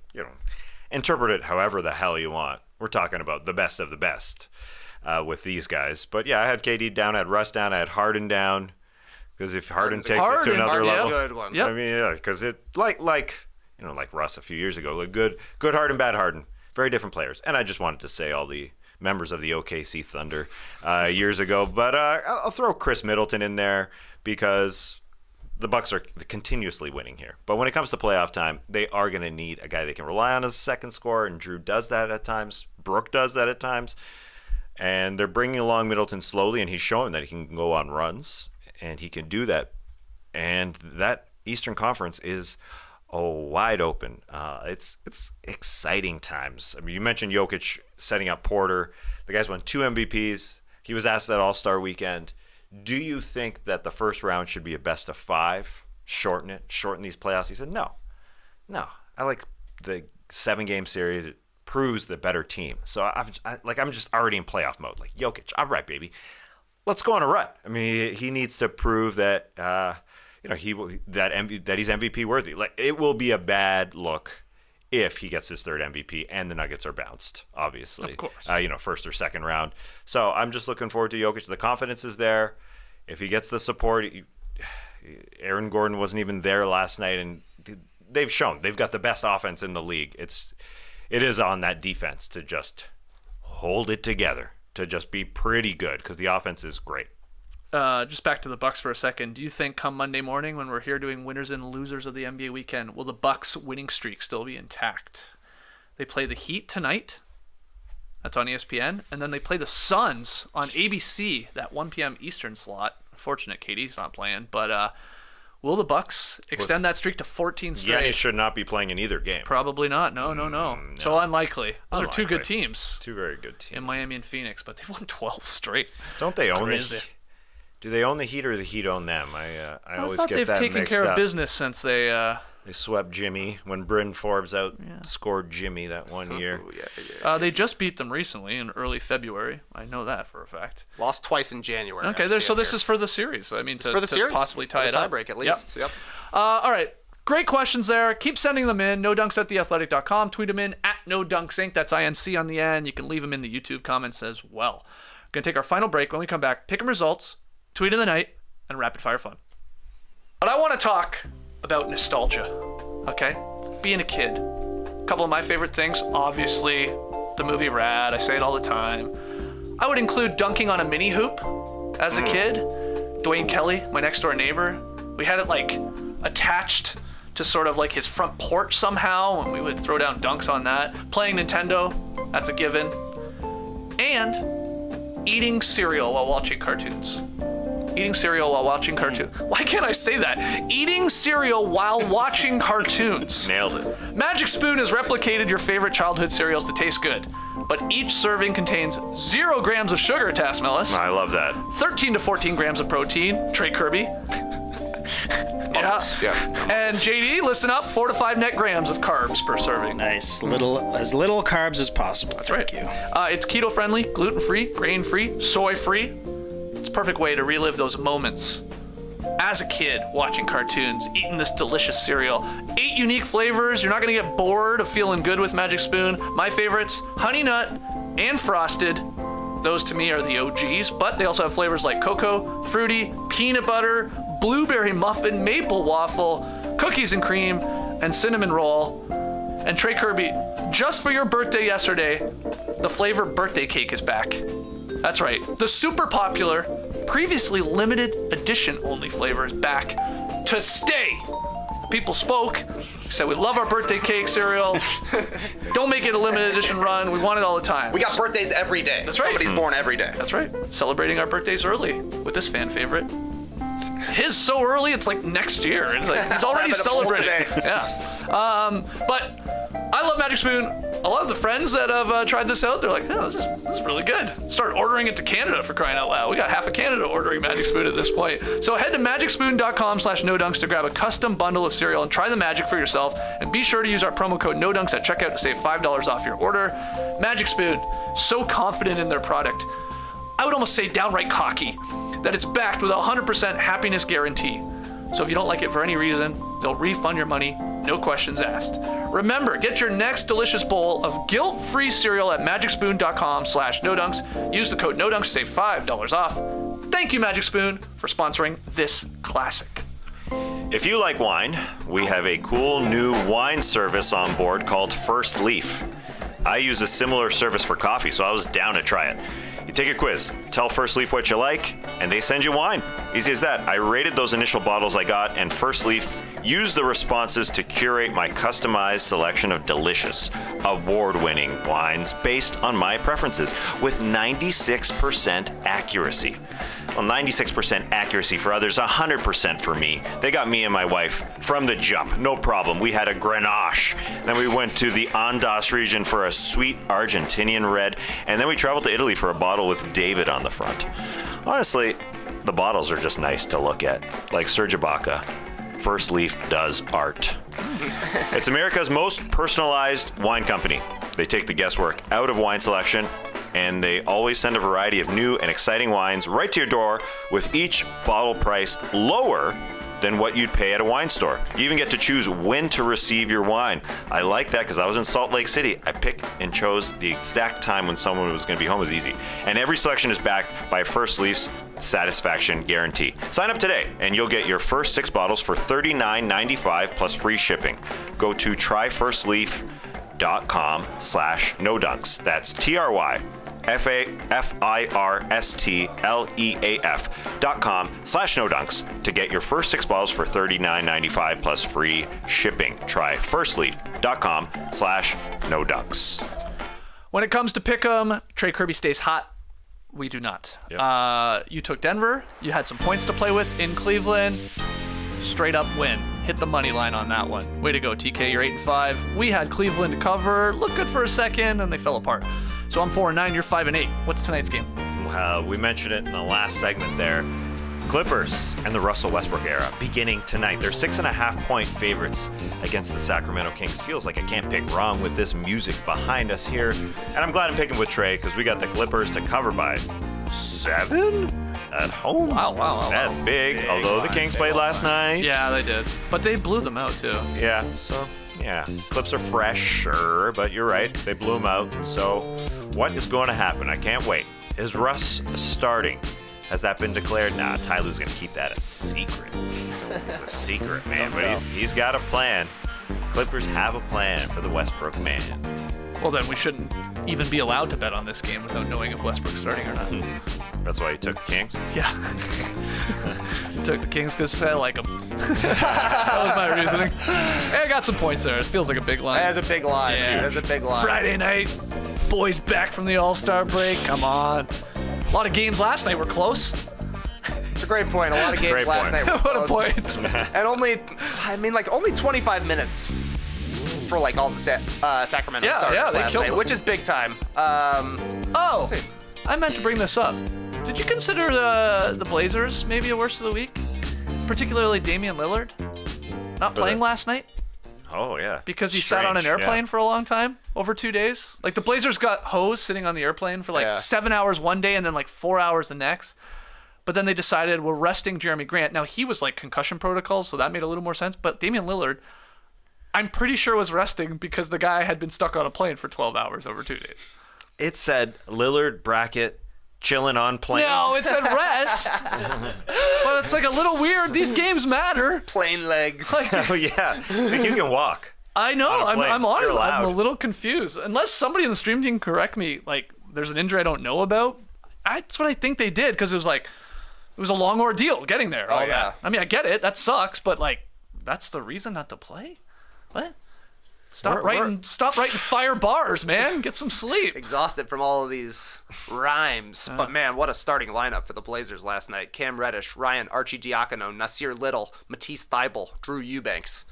interpret it however the hell you want. We're talking about the best of the best. With these guys. But yeah, I had KD down, I had Russ down, I had Harden down. Because if Harden takes it to another level, good one. I mean, yeah, because it like Russ a few years ago, like good Harden, bad Harden, very different players. And I just wanted to say all the members of the OKC Thunder years ago. But I'll throw Chris Middleton in there because the Bucks are continuously winning here. But when it comes to playoff time, they are going to need a guy they can rely on as a second scorer, and Drew does that at times. Brooke does that at times. And they're bringing along Middleton slowly, and he's showing that he can go on runs, and he can do that. And that Eastern Conference is wide open. It's exciting times. I mean, you mentioned Jokic setting up Porter. The guy's won 2 MVPs. He was asked that All-Star weekend. Do you think that the first round should be a best of 5? Shorten these playoffs? He said, no. I like the 7-game series. It proves the better team. So I'm just already in playoff mode. Like Jokic, all right, baby, let's go on a run. I mean, he needs to prove that that he's MVP worthy. Like it will be a bad look if he gets his 3rd MVP and the Nuggets are bounced. Obviously, of course, first or second round. So I'm just looking forward to Jokic. The confidence is there. If he gets the support, Aaron Gordon wasn't even there last night, and they've shown they've got the best offense in the league. It is on that defense to just hold it together, to just be pretty good because the offense is great. just back to the Bucks for a second. Do you think come Monday morning when we're here doing winners and losers of the NBA weekend, will the Bucks winning streak still be intact? They play the Heat tonight. That's on ESPN. And then they play the Suns on ABC, that 1 p.m. Eastern slot. Unfortunate KD's not playing. But will the Bucks extend that streak to 14 straight? Giannis should not be playing in either game. Probably not. No. So unlikely. Those are two good teams. Two very good teams. In Miami and Phoenix. But they've won 12 straight. Don't they own the Heat? Do they own the Heat or the Heat own them? I always thought get they've that taken mixed care up. of business since they swept Jimmy when Bryn Forbes outscored Jimmy that one year. They just beat them recently in early February. I know that for a fact. Lost twice in January. Okay, so this is for the series. I mean, to possibly tie it up. Tiebreak at least. Yep. All right. Great questions there. Keep sending them in. NoDunks@theathletic.com. Tweet them in @NoDunksInc. That's INC on the end. You can leave them in the YouTube comments as well. We're going to take our final break. When we come back, pick 'em results, tweet of the night, and rapid fire fun. But I want to talk about nostalgia, okay? Being a kid. A couple of my favorite things, obviously, the movie Rad. I say it all the time. I would include dunking on a mini hoop as a kid. Dwayne Kelly, my next door neighbor. We had it like attached to sort of like his front porch somehow, and we would throw down dunks on that. Playing Nintendo, that's a given. And eating cereal while watching cartoons. Eating cereal while watching cartoons. Why can't I say that? Eating cereal while watching cartoons. Nailed it. Magic Spoon has replicated your favorite childhood cereals to taste good, but each serving contains 0 grams of sugar, Tasmelis. I love that. 13 to 14 grams of protein. Trey Kirby. Yeah. And JD, listen up, 4 to 5 net grams of carbs per serving. Nice. As little carbs as possible. That's Thank right. you. It's keto-friendly, gluten-free, grain-free, soy-free. It's a perfect way to relive those moments as a kid watching cartoons, eating this delicious cereal. 8 unique flavors. You're not going to get bored of feeling good with Magic Spoon. My favorites, Honey Nut and Frosted. Those to me are the OGs, but they also have flavors like cocoa, fruity, peanut butter, blueberry muffin, maple waffle, cookies and cream, and cinnamon roll. And Trey Kirby, just for your birthday yesterday, the flavor birthday cake is back. That's right. The super popular, previously limited edition only flavor is back to stay. The people spoke, said we love our birthday cake cereal. Don't make it a limited edition run. We want it all the time. We got birthdays every day. That's right. Somebody's born every day. That's right. Celebrating our birthdays early with this fan favorite. His so early, it's like next year. It's like he's already celebrating. Yeah. But I love Magic Spoon. A lot of the friends that have tried this out, they're like, oh, this is really good. Start ordering it to Canada, for crying out loud. We got half of Canada ordering Magic Spoon at this point. So head to magicspoon.com/nodunks to grab a custom bundle of cereal and try the magic for yourself. And be sure to use our promo code NODUNKS at checkout to save $5 off your order. Magic Spoon, so confident in their product. I would almost say downright cocky that it's backed with a 100% happiness guarantee. So if you don't like it for any reason, they'll refund your money, no questions asked. Remember, get your next delicious bowl of guilt-free cereal at magicspoon.com/nodunks. Use the code NODUNKS to save $5 off. Thank you, Magic Spoon, for sponsoring this classic. If you like wine, we have a cool new wine service on board called First Leaf. I use a similar service for coffee, so I was down to try it. You take a quiz, tell First Leaf what you like, and they send you wine. Easy as that. I rated those initial bottles I got, and First Leaf used the responses to curate my customized selection of delicious, award-winning wines based on my preferences with 96% accuracy. Well, 96% accuracy for others, 100% for me. They got me and my wife from the jump, no problem. We had a Grenache. Then we went to the Andes region for a sweet Argentinian red, and then we traveled to Italy for a bottle with David on the front. Honestly, the bottles are just nice to look at, like Serge Ibaka. First Leaf does art. It's America's most personalized wine company. They take the guesswork out of wine selection, and they always send a variety of new and exciting wines right to your door, with each bottle priced lower than what you'd pay at a wine store. You even get to choose when to receive your wine. I like that because I was in Salt Lake City. I picked and chose the exact time when someone was going to be home. It was easy. And every selection is backed by First Leaf's satisfaction guarantee. Sign up today and you'll get your first 6 bottles for $39.95 plus free shipping. Go to tryfirstleaf.com/nodunks. That's FirstLeaf.com/NoDunks to get your first 6 bottles for $39.95 plus free shipping. Try FirstLeaf.com/NoDunks. When it comes to pick'em, Trey Kirby stays hot. We do not. Yep. You took Denver. You had some points to play with in Cleveland. Straight up win. Hit the money line on that one. Way to go, TK. You're 8-5. We had Cleveland to cover. Looked good for a second, and they fell apart. So I'm 4-9. You're 5-8. What's tonight's game? We mentioned it in the last segment there. Clippers and the Russell Westbrook era beginning tonight. They're 6.5-point favorites against the Sacramento Kings. Feels like I can't pick wrong with this music behind us here. And I'm glad I'm picking with Trey because we got the Clippers to cover by 7 at home. Wow. That's big. Although the Kings played last night. Yeah, they did. But they blew them out, too. Yeah, so, yeah. Clips are fresh, sure, but you're right. They blew them out. So what is going to happen? I can't wait. Is Russ starting? Has that been declared? Nah, Ty Lue's going to keep that a secret. It's a secret, man. But he's got a plan. Clippers have a plan for the Westbrook man. Well, then we shouldn't even be allowed to bet on this game without knowing if Westbrook's starting or not. That's why you took the Kings? Yeah. Took the Kings because I like them. That was my reasoning. Hey, I got some points there. It feels like a big line. That's a big line. Yeah. That's a big line. Friday night. Boys back from the All-Star break. Come on. A lot of games last night were close. It's a great point. A lot of games last night were What close. a point. And only 25 minutes for like all the Sacramento starters they last killed night, them. which is big time. I meant to bring this up. Did you consider the Blazers maybe a worst of the week? Particularly Damian Lillard? Not playing last night? Oh, yeah. Because he sat on an airplane for a long time, over 2 days. Like, the Blazers got hosed sitting on the airplane for 7 hours one day and then 4 hours the next. But then they decided we're resting Jeremy Grant. Now, he was concussion protocols, so that made a little more sense. But Damian Lillard, I'm pretty sure was resting because the guy had been stuck on a plane for 12 hours over 2 days. It said Lillard bracket chilling on plane. No, it said rest. But it's a little weird. These games matter. Plane legs. Oh, yeah. You can walk. I know. I'm You're honest. I'm a allowed. little confused. Unless somebody in the stream team correct me, there's an injury I don't know about. That's what I think they did because it was it was a long ordeal getting there. Oh, yeah. I mean, I get it. That sucks, but that's the reason not to play? What? Stop writing fire bars, man. Get some sleep. Exhausted from all of these rhymes. But man, what a starting lineup for the Blazers last night. Cam Reddish, Ryan Arcidiacono, Nasir Little, Matisse Thybulle, Drew Eubanks.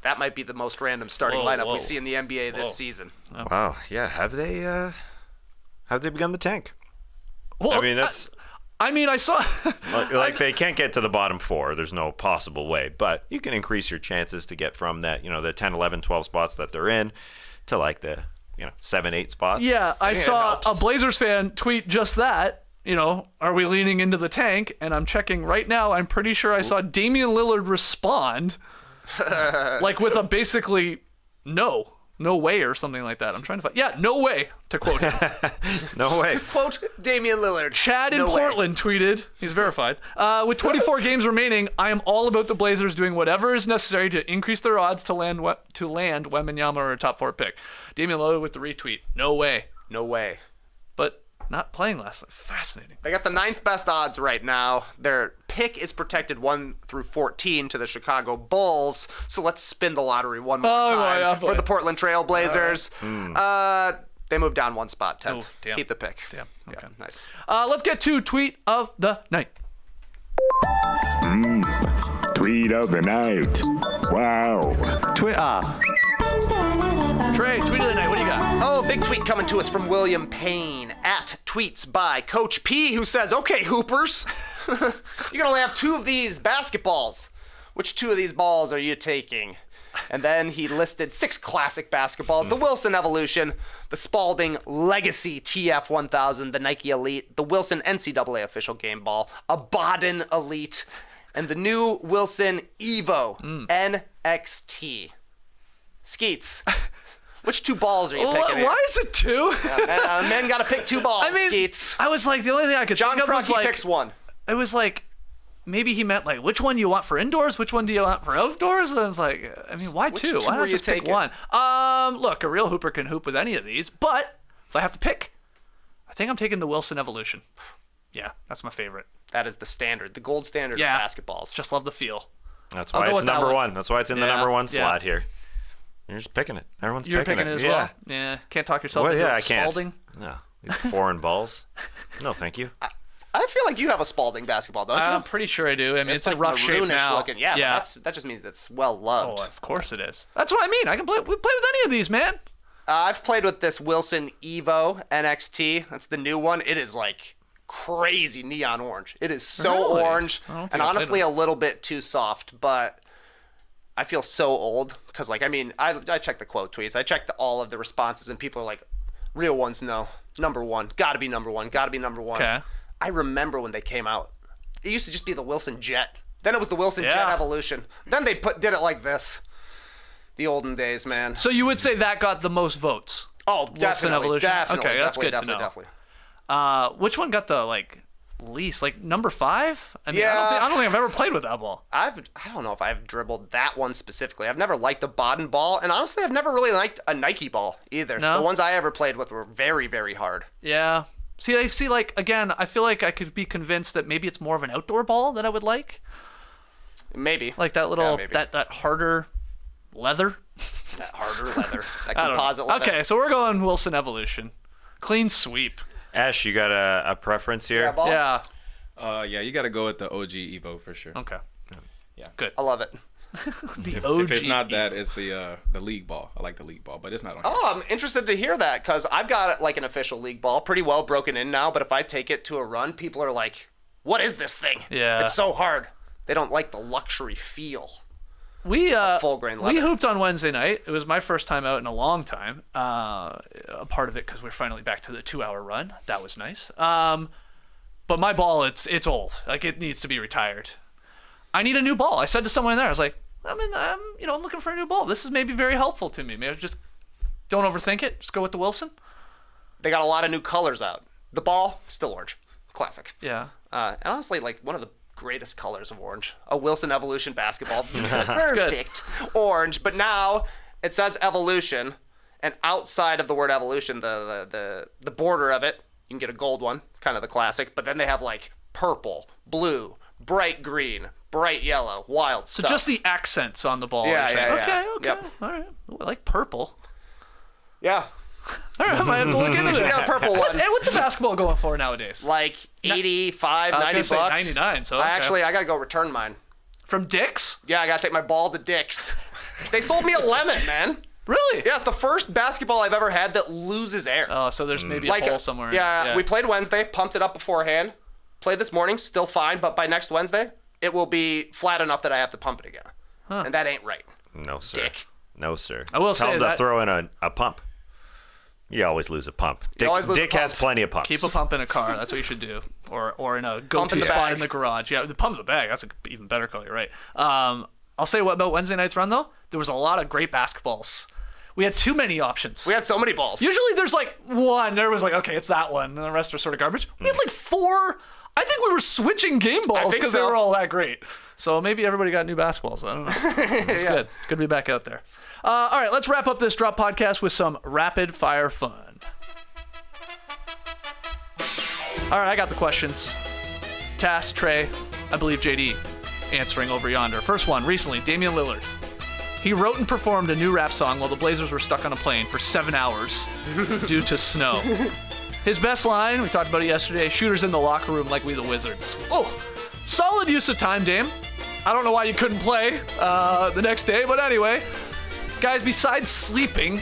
That might be the most random starting lineup we see in the NBA this season. Wow. Yeah. Have they begun the tank? Well, I mean, that's... I saw... they can't get to the bottom 4. There's no possible way. But you can increase your chances to get from that, the 10, 11, 12 spots that they're in to the 7, 8 spots. Yeah, I saw a Blazers fan tweet just that. Are we leaning into the tank? And I'm checking right now. I'm pretty sure I saw Damian Lillard respond with a basically no way or something like that. I'm trying to find. Yeah, no way, to quote him. No way. Quote Damian Lillard. Chad in Portland tweeted, he's verified, with 24 games remaining, I am all about the Blazers doing whatever is necessary to increase their odds to land Wembanyama or a top 4 pick. Damian Lillard with the retweet. No way. No way. But not playing last night. Fascinating. They got the 9th best odds right now. Their pick is protected 1 through 14 to the Chicago Bulls. So let's spin the lottery one more time for the Portland Trail Blazers. They moved down 1 spot, 10th. Damn. Keep the pick. Damn. Okay. Yeah, nice. Let's get to tweet of the night. Tweet of the night. Wow. Twitter. Trey, tweet of the night. What do you got? Oh, big tweet coming to us from William Payne at Tweets by Coach P, who says, "Okay, Hoopers, you can only have 2 of these basketballs. Which 2 of these balls are you taking?" And then he listed 6 classic basketballs: the Wilson Evolution, the Spalding Legacy TF1000, the Nike Elite, the Wilson NCAA official game ball, a Baden Elite, and the new Wilson Evo NXT. Skeets, which 2 balls are you picking here? Why is it 2? Men got to pick 2 balls, Skeets. I was the only thing I could think of was picks 1. It was maybe he meant which one do you want for indoors, which one do you want for outdoors? And I was why 2? Why not just pick 1? Look, a real hooper can hoop with any of these, but if I have to pick, think I'm taking the Wilson Evolution. Yeah, that's my favorite. That is the standard, the gold standard of basketballs. Just love the feel. That's why it's number one. That's why it's in the number one slot here. You're just picking it. Everyone's You're picking it as yeah. well. Yeah, can't talk yourself into I can't. Spalding. No, these foreign balls. No, thank you. I feel like you have a Spalding basketball, don't you? I'm pretty sure I do. I mean, it's in like rough shape now. Looking. Yeah, but that just means it's well loved. Oh, of course it is. That's what I mean. I can play with any of these, man. I've played with this Wilson Evo NXT. That's the new one. It is like crazy neon orange. It is so orange and honestly a little bit too soft, but I feel so old because, like, I mean, I checked the quote tweets. I checked all of the responses, and people are like, real ones, no. Number one. Got to be number one. Got to be number one. Okay. I remember when they came out. It used to just be the Wilson Jet. Then it was the Wilson Jet Evolution. Then they did it like this. The olden days, man. So you would say that got the most votes? Oh, definitely. Evolution? Definitely. Okay, that's good to know. Definitely. Which one got the, like, least? Like, number 5? I mean, Yeah. I don't think I've ever played with that ball. I don't know if I've dribbled that one specifically. I've never liked a Baden ball, and honestly, I've never really liked a Nike ball either. No? The ones I ever played with were very, very hard. Yeah. See, like, again, I feel like I could be convinced that maybe it's more of an outdoor ball that I would like. Maybe. Like that little, maybe. that harder leather. That harder leather. That I don't know. composite leather. Okay, so we're going Wilson Evolution. Clean sweep. Ash, you got a preference here? Yeah. Yeah, you got to go with the OG Evo for sure. Okay. Yeah. Good. I love it. The OG. If it's not that, it's the league ball. I like the league ball, but it's not on here. Oh, I'm interested to hear that because I've got like an official league ball pretty well broken in now, but if I take it to a run, people are like, what is this thing? Yeah. It's so hard. They don't like the luxury feel. We full grain leather. We hooped on Wednesday night. It was my first time out in a long time. A part of it because we're finally back to the 2-hour run. That was nice. But my ball, it's old. Like, it needs to be retired. I need a new ball. I said to someone there, I was like, I'm looking for a new ball. This is maybe very helpful to me. Maybe just don't overthink it. Just go with the Wilson. They got a lot of new colors out. The ball, still orange. Classic. Yeah. And honestly, like one of the greatest colors of orange. A Wilson Evolution basketball. Perfect orange. But now it says Evolution, and outside of the word Evolution, the border of it, you can get a gold one, kind of the classic. But then they have like purple, blue, bright green, bright yellow, wild So stuff. just the accents on the ball. Yeah, you're saying. yeah. Okay. Yep. All right. Ooh, I like purple. Yeah. All right, I might have to look into this. Yeah, purple one. Hey, what's a basketball going for nowadays? Like 85, 90 bucks. 99, so okay. I gotta go return mine. From Dick's? Yeah, I gotta take my ball to Dick's. They sold me a lemon, man. Really? Yeah, it's the first basketball I've ever had that loses air. Oh, so there's maybe a hole somewhere. Yeah, we played Wednesday, pumped it up beforehand. Played this morning, still fine, but by next Wednesday, it will be flat enough that I have to pump it again. Huh. And that ain't right. No, sir. Dick. No, sir. I will Tell say him that- to throw in a pump. You always lose a pump. Dick has plenty of pumps. Keep a pump in a car. That's what you should do. Or in a Pump go-to in the spot bag. in the garage. Yeah, the pump's a bag. That's an even better color. You're right. I'll say what about Wednesday night's run, though? There was a lot of great basketballs. We had too many options. We had so many balls. Usually there's like one. There was like, okay, it's that one. And the rest are sort of garbage. We had like 4. I think we were switching game balls because they were all that great. So maybe everybody got new basketballs. I don't know. It's good. Good to be back out there. All right, let's wrap up this Drop podcast with some rapid fire fun. All right, I got the questions. Tass, Trey, I believe JD answering over yonder. First one, recently, Damian Lillard. He wrote and performed a new rap song while the Blazers were stuck on a plane for 7 hours due to snow. His best line, we talked about it yesterday, shooters in the locker room like we the Wizards. Oh, solid use of time, Dame. I don't know why you couldn't play the next day, but anyway. Guys, besides sleeping,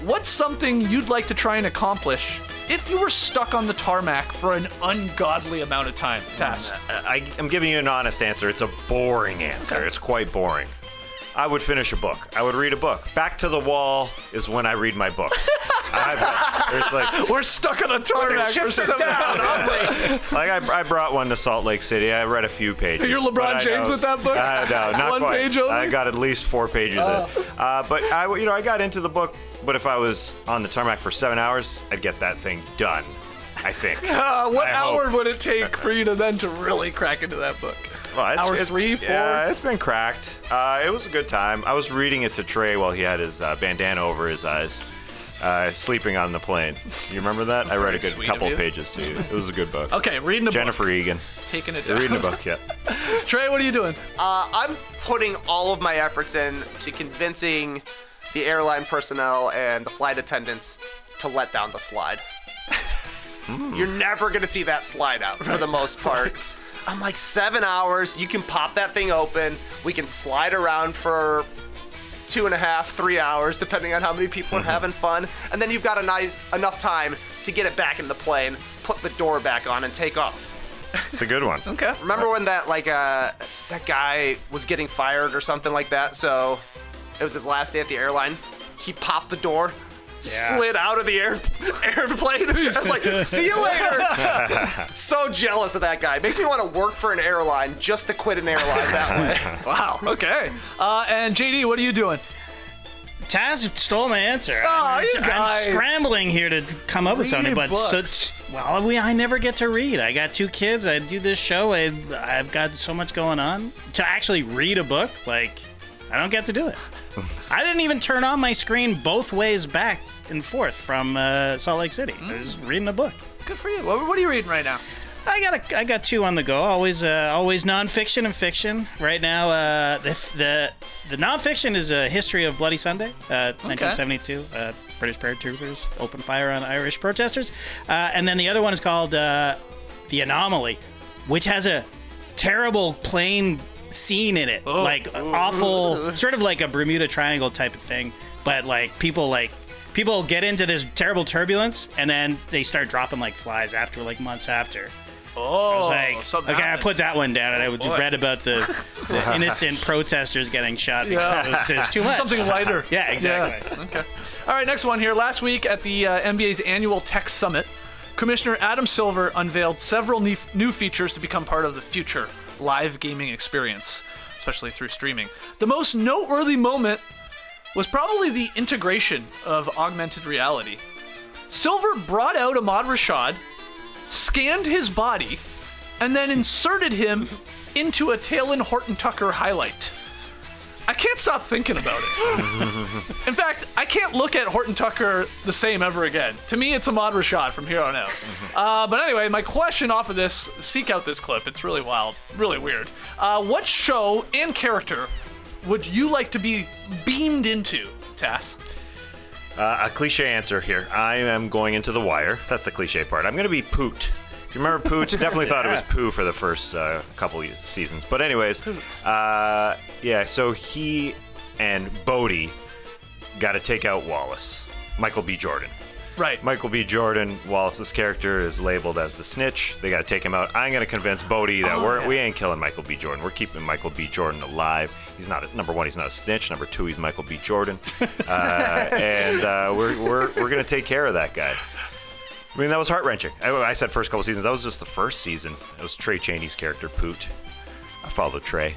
what's something you'd like to try and accomplish if you were stuck on the tarmac for an ungodly amount of time? Tass. I'm giving you an honest answer. It's a boring answer. Okay. It's quite boring. I would finish a book. I would read a book. Back to the Wall is when I read my books. There's like, we're stuck on a tarmac for 7 hours. Like I brought one to Salt Lake City. I read a few pages. You're LeBron James with that book? No, not One quite. page only? I got at least 4 pages in. But I got into the book. But if I was on the tarmac for 7 hours, I'd get that thing done. I think. What hour would it take for you to then to really crack into that book? Well, Hour 3, 4? Yeah, it's been cracked. It was a good time. I was reading it to Trey while he had his bandana over his eyes. Sleeping on the Plane. You remember that? That's I read a very good sweet couple of you. pages to you. It was a good book. Okay, reading a Jennifer book. Egan. Taking it down. Reading a book, yeah. Trey, what are you doing? I'm putting all of my efforts in to convincing the airline personnel and the flight attendants to let down the slide. You're never going to see that slide out for the most part. I'm like 7 hours. You can pop that thing open. We can slide around for 2.5, 3 hours, depending on how many people are having fun. And then you've got enough time to get it back in the plane, put the door back on, and take off. It's a good one. Okay. Remember when that guy was getting fired or something like that? So it was his last day at the airline. He popped the door, slid out of the airplane. I was like, see you later. So jealous of that guy. Makes me want to work for an airline just to quit an airline that way. Wow. Okay. And JD, what are you doing? Taz stole my answer. Oh, you guys. I'm scrambling here to come up with something, but books. I never get to read. I got 2 kids. I do this show. I've got so much going on. To actually read a book, like, I don't get to do it. I didn't even turn on my screen both ways back and forth from Salt Lake City. I was reading a book. Good for you. What are you reading right now? I got 2 on the go. Always nonfiction and fiction. Right now, the nonfiction is a history of Bloody Sunday, 1972. British paratroopers open fire on Irish protesters, and then the other one is called The Anomaly, which has a terrible plane scene in it, awful, sort of like a Bermuda Triangle type of thing, but people get into this terrible turbulence and then they start dropping like flies after months after. I was like, okay, I put that one down, and I read about the innocent protesters getting shot because it was too much. Something lighter. Yeah, exactly. Yeah. Okay. All right, next one here. Last week at the NBA's annual Tech Summit, Commissioner Adam Silver unveiled several new features to become part of the future live gaming experience, especially through streaming. The most noteworthy moment was probably the integration of augmented reality. Silver brought out Ahmad Rashad, scanned his body, and then inserted him into a Taylor Horton-Tucker highlight. I can't stop thinking about it. In fact, I can't look at Horton-Tucker the same ever again. To me, it's Ahmad Rashad from here on out. But anyway, my question off of this, seek out this clip. It's really wild, really weird. What show and character would you like to be beamed into, Tass? A cliche answer here. I am going into The Wire. That's the cliche part. I'm going to be Poot. If you remember Poot, definitely thought it was Pooh for the first couple seasons. But anyways, so he and Bodie got to take out Wallace, Michael B. Jordan. Right. Michael B. Jordan, Wallace's character, is labeled as the snitch. They got to take him out. I'm going to convince Bodie that we ain't killing Michael B. Jordan. We're keeping Michael B. Jordan alive. He's not number one. He's not a snitch. Number 2, he's Michael B. Jordan, and we're going to take care of that guy. I mean, that was heart-wrenching. I said first couple seasons. That was just the first season. It was Trey Chaney's character, Poot. I follow Trey.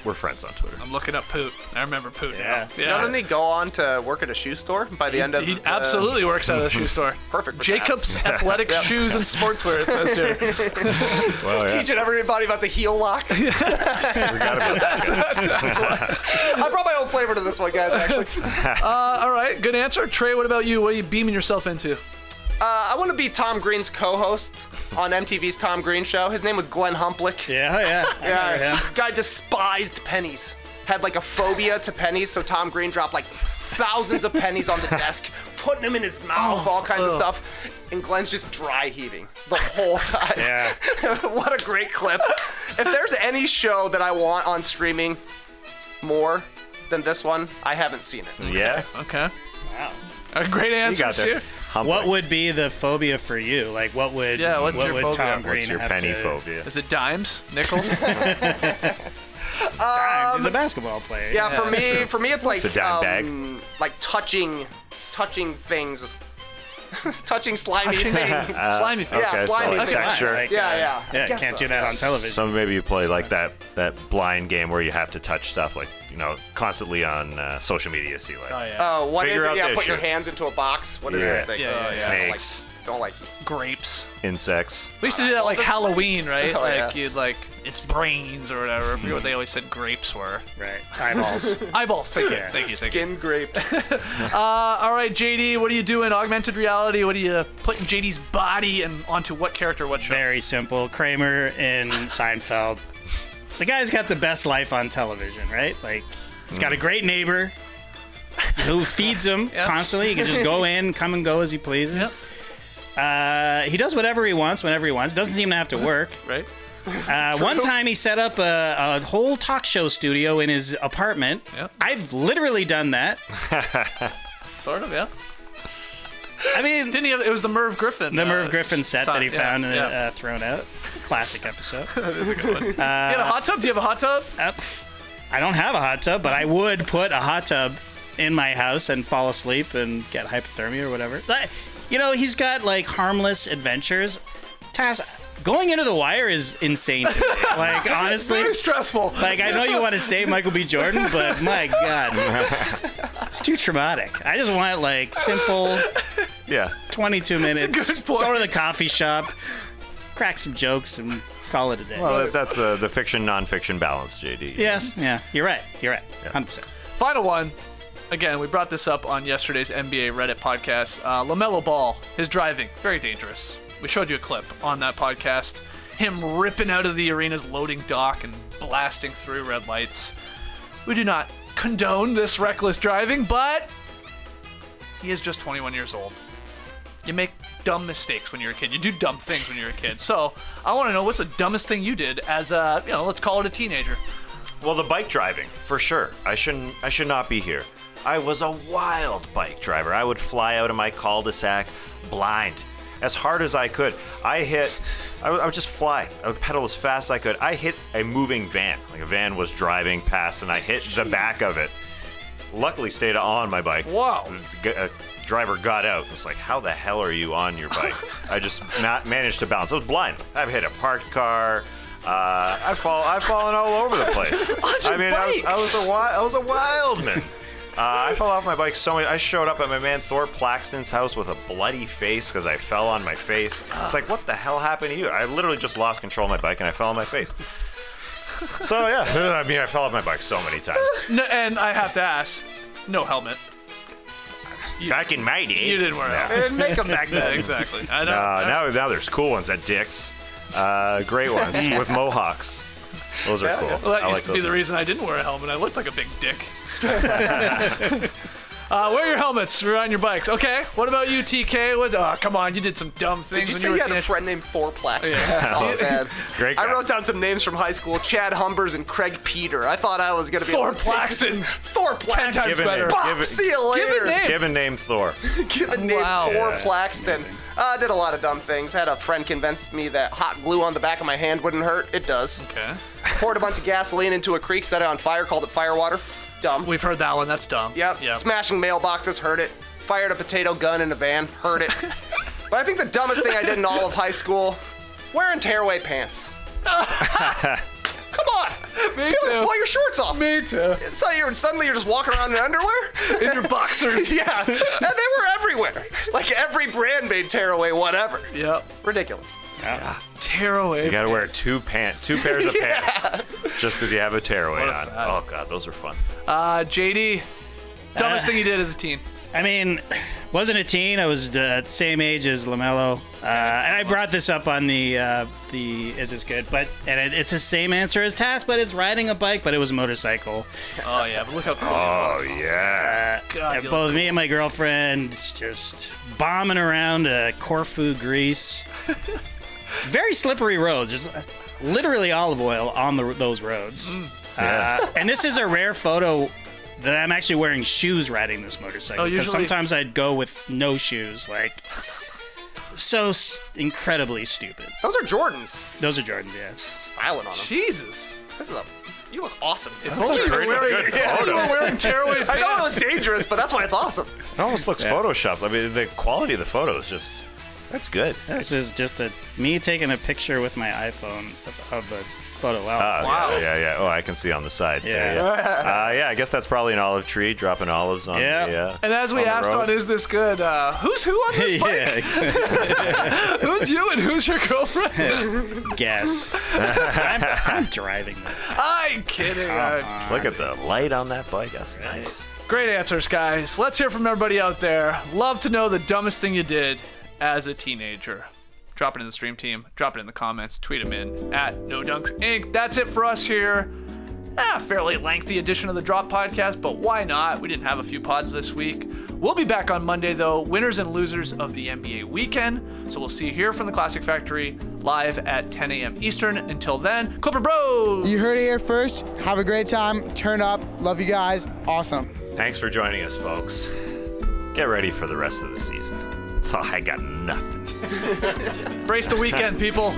We're friends on Twitter. I'm looking up Poot. I remember Poot. Yeah. Doesn't he go on to work at a shoe store by the end of? He absolutely works at a shoe store. Perfect. For Jacob's Athletic Shoes and Sportswear. It says here. Well, teaching everybody about the heel lock. Forgot about that. I brought my own flavor to this one, guys. Actually. All right, good answer, Trey. What about you? What are you beaming yourself into? I want to be Tom Green's co-host on MTV's Tom Green Show. His name was Glenn Humplick. Yeah. Guy despised pennies. Had like a phobia to pennies, so Tom Green dropped like thousands of pennies on the desk, putting them in his mouth, all kinds of stuff. And Glenn's just dry heaving the whole time. Yeah. What a great clip. If there's any show that I want on streaming more than this one, I haven't seen it. Yeah. Okay. Wow. Great answers here. What would be the phobia for you? Like, what would what's your phobia? Tom Green What's your have penny to... phobia? Is it dimes? Nickels? Dimes. He's a basketball player. Yeah, for me, it's like It's a dime bag. like touching things. Touching slimy things. Slimy things. Yeah, Okay, slimy so things. texture. Like, Yeah. Yeah, can't do that on television. So maybe you play like that blind game where you have to touch stuff, like, constantly on social media. See, like, What is Figure it? out Yeah, this put your shit. hands into a box. What is this thing? Snakes, Don't like Grapes. insects. We used to do that like Halloween, right? Oh, Like yeah. you'd like its brains or whatever. I forget what they always said grapes were. Right. Eyeballs. Eyeballs. Thank you. Yeah. Thank you. Skin grapes. All right, JD, what are you doing? Augmented reality. What are you putting JD's body and onto what character? What show? Very simple. Kramer in Seinfeld. The guy's got the best life on television, right? Like, he's got a great neighbor who feeds him constantly. He can just go in, come and go as he pleases. He does whatever he wants, whenever he wants. Doesn't seem to have to work. Right. One time he set up a whole talk show studio in his apartment. Yep. I've literally done that. Sort of, yeah. I mean, didn't he have, it was the Merv Griffin. The Merv Griffin set that he found and thrown out. Classic episode. That is a good one. You have a hot tub? Do you have a hot tub? I don't have a hot tub, but I would put a hot tub in my house and fall asleep and get hypothermia or whatever. He's got like harmless adventures. Tass, going into the wire is insane to me. Like, honestly. Very stressful. Like, I know you want to save Michael B. Jordan, but my God. It's too traumatic. I just want, like, simple 22 minutes. That's a good point. Go to the coffee shop, crack some jokes, and call it a day. Well, that's the fiction, nonfiction balance, JD. Yes, yeah. You're right. 100%. Final one. Again, we brought this up on yesterday's NBA Reddit podcast. LaMelo Ball, his driving, very dangerous. We showed you a clip on that podcast. Him ripping out of the arena's loading dock and blasting through red lights. We do not condone this reckless driving, but he is just 21 years old. You make dumb mistakes when you're a kid. You do dumb things when you're a kid. So I want to know, what's the dumbest thing you did as a, let's call it a teenager? Well, the bike driving, for sure. I should not be here. I was a wild bike driver. I would fly out of my cul-de-sac blind, as hard as I could. I would just fly. I would pedal as fast as I could. I hit a moving van. Like, a van was driving past, and I hit the back of it. Luckily, stayed on my bike. Wow. A driver got out. It was like, how the hell are you on your bike? I just managed to balance. I was blind. I've hit a parked car. I've fallen all over the place. I mean, I was a wild man. I fell off my bike so much. I showed up at my man Thor Plaxton's house with a bloody face because I fell on my face. It's like, what the hell happened to you? I literally just lost control of my bike and I fell on my face. So yeah, I mean, I fell off my bike so many times. No, and I have to ask, no helmet. Back in my day, you didn't wear a helmet. They didn't make them back then. Exactly. I know. Now there's cool ones at Dick's. Great ones with mohawks. Those are cool. Well, that used to be the reason I didn't wear a helmet. I looked like a big dick. Wear your helmets. We're on your bikes. Okay. What about you, TK? Come on. You did some dumb things. Did you when say you you were had a friend named Thor Plaxton? Yeah. Oh, man. Great guy. I wrote down some names from high school. Chad Humbers and Craig Peter. I thought I was going to be Thor Plaxton. Thor Plaxton. 10 times better. Bob, see you later. Given name Thor. Given name Thor Plaxton. I did a lot of dumb things. Had a friend convince me that hot glue on the back of my hand wouldn't hurt. It does. Okay. Poured a bunch of gasoline into a creek, set it on fire, called it firewater. Dumb. We've heard that one. That's dumb. Yep. Smashing mailboxes, heard it. Fired a potato gun in a van, heard it. But I think the dumbest thing I did in all of high school, wearing tearaway pants. Come on. Me People too. pull your shorts off. Me too. So suddenly you're just walking around in underwear? In your boxers. Yeah. And they were everywhere. Like every brand made tearaway whatever. Yep. Ridiculous. Yeah. Tearaway. You gotta wear two pairs of pants just because you have a tearaway on. fad. Oh god, those are fun. JD, dumbest thing you did as a teen. I mean, wasn't a teen. I was the same age as LaMelo. And I brought this up on the Is This Good? It's the same answer as Tass, but it's riding a bike, but it was a motorcycle. Oh, yeah, but look how cool Oh, yeah. God, you both look me and my girlfriend just bombing around Corfu, Greece. Very slippery roads. There's literally olive oil on those roads. And this is a rare photo that I'm actually wearing shoes riding this motorcycle. Because sometimes I'd go with no shoes. Like, so incredibly stupid. Those are Jordans. Those are Jordans, yeah. Styling on them. Jesus. You look awesome. You were wearing tearaway pants. I know it was dangerous, but that's why it's awesome. It almost looks photoshopped. I mean, the quality of the photo is that's good. This is just me taking a picture with my iPhone of a photo. Wow. Wow. Yeah. Oh, I can see on the sides there. Yeah. Yeah, I guess that's probably an olive tree dropping olives on the And as we asked on Is This Good, who's who on this bike? Who's you and who's your girlfriend? Guess. I'm driving. I'm kidding. Look at the light on that bike. That's nice. Great answers, guys. Let's hear from everybody out there. Love to know the dumbest thing you did as a teenager. Drop it in the stream team. Drop it in the comments. Tweet them in at NoDunksInc. That's it for us here. Fairly lengthy edition of the Drop Podcast, but why not? We didn't have a few pods this week. We'll be back on Monday, though. Winners and losers of the NBA weekend. So we'll see you here from the Classic Factory live at 10 a.m. Eastern. Until then, Clipper Bros! You heard it here first. Have a great time. Turn up. Love you guys. Awesome. Thanks for joining us, folks. Get ready for the rest of the season. So I got nothing. Brace the weekend, people.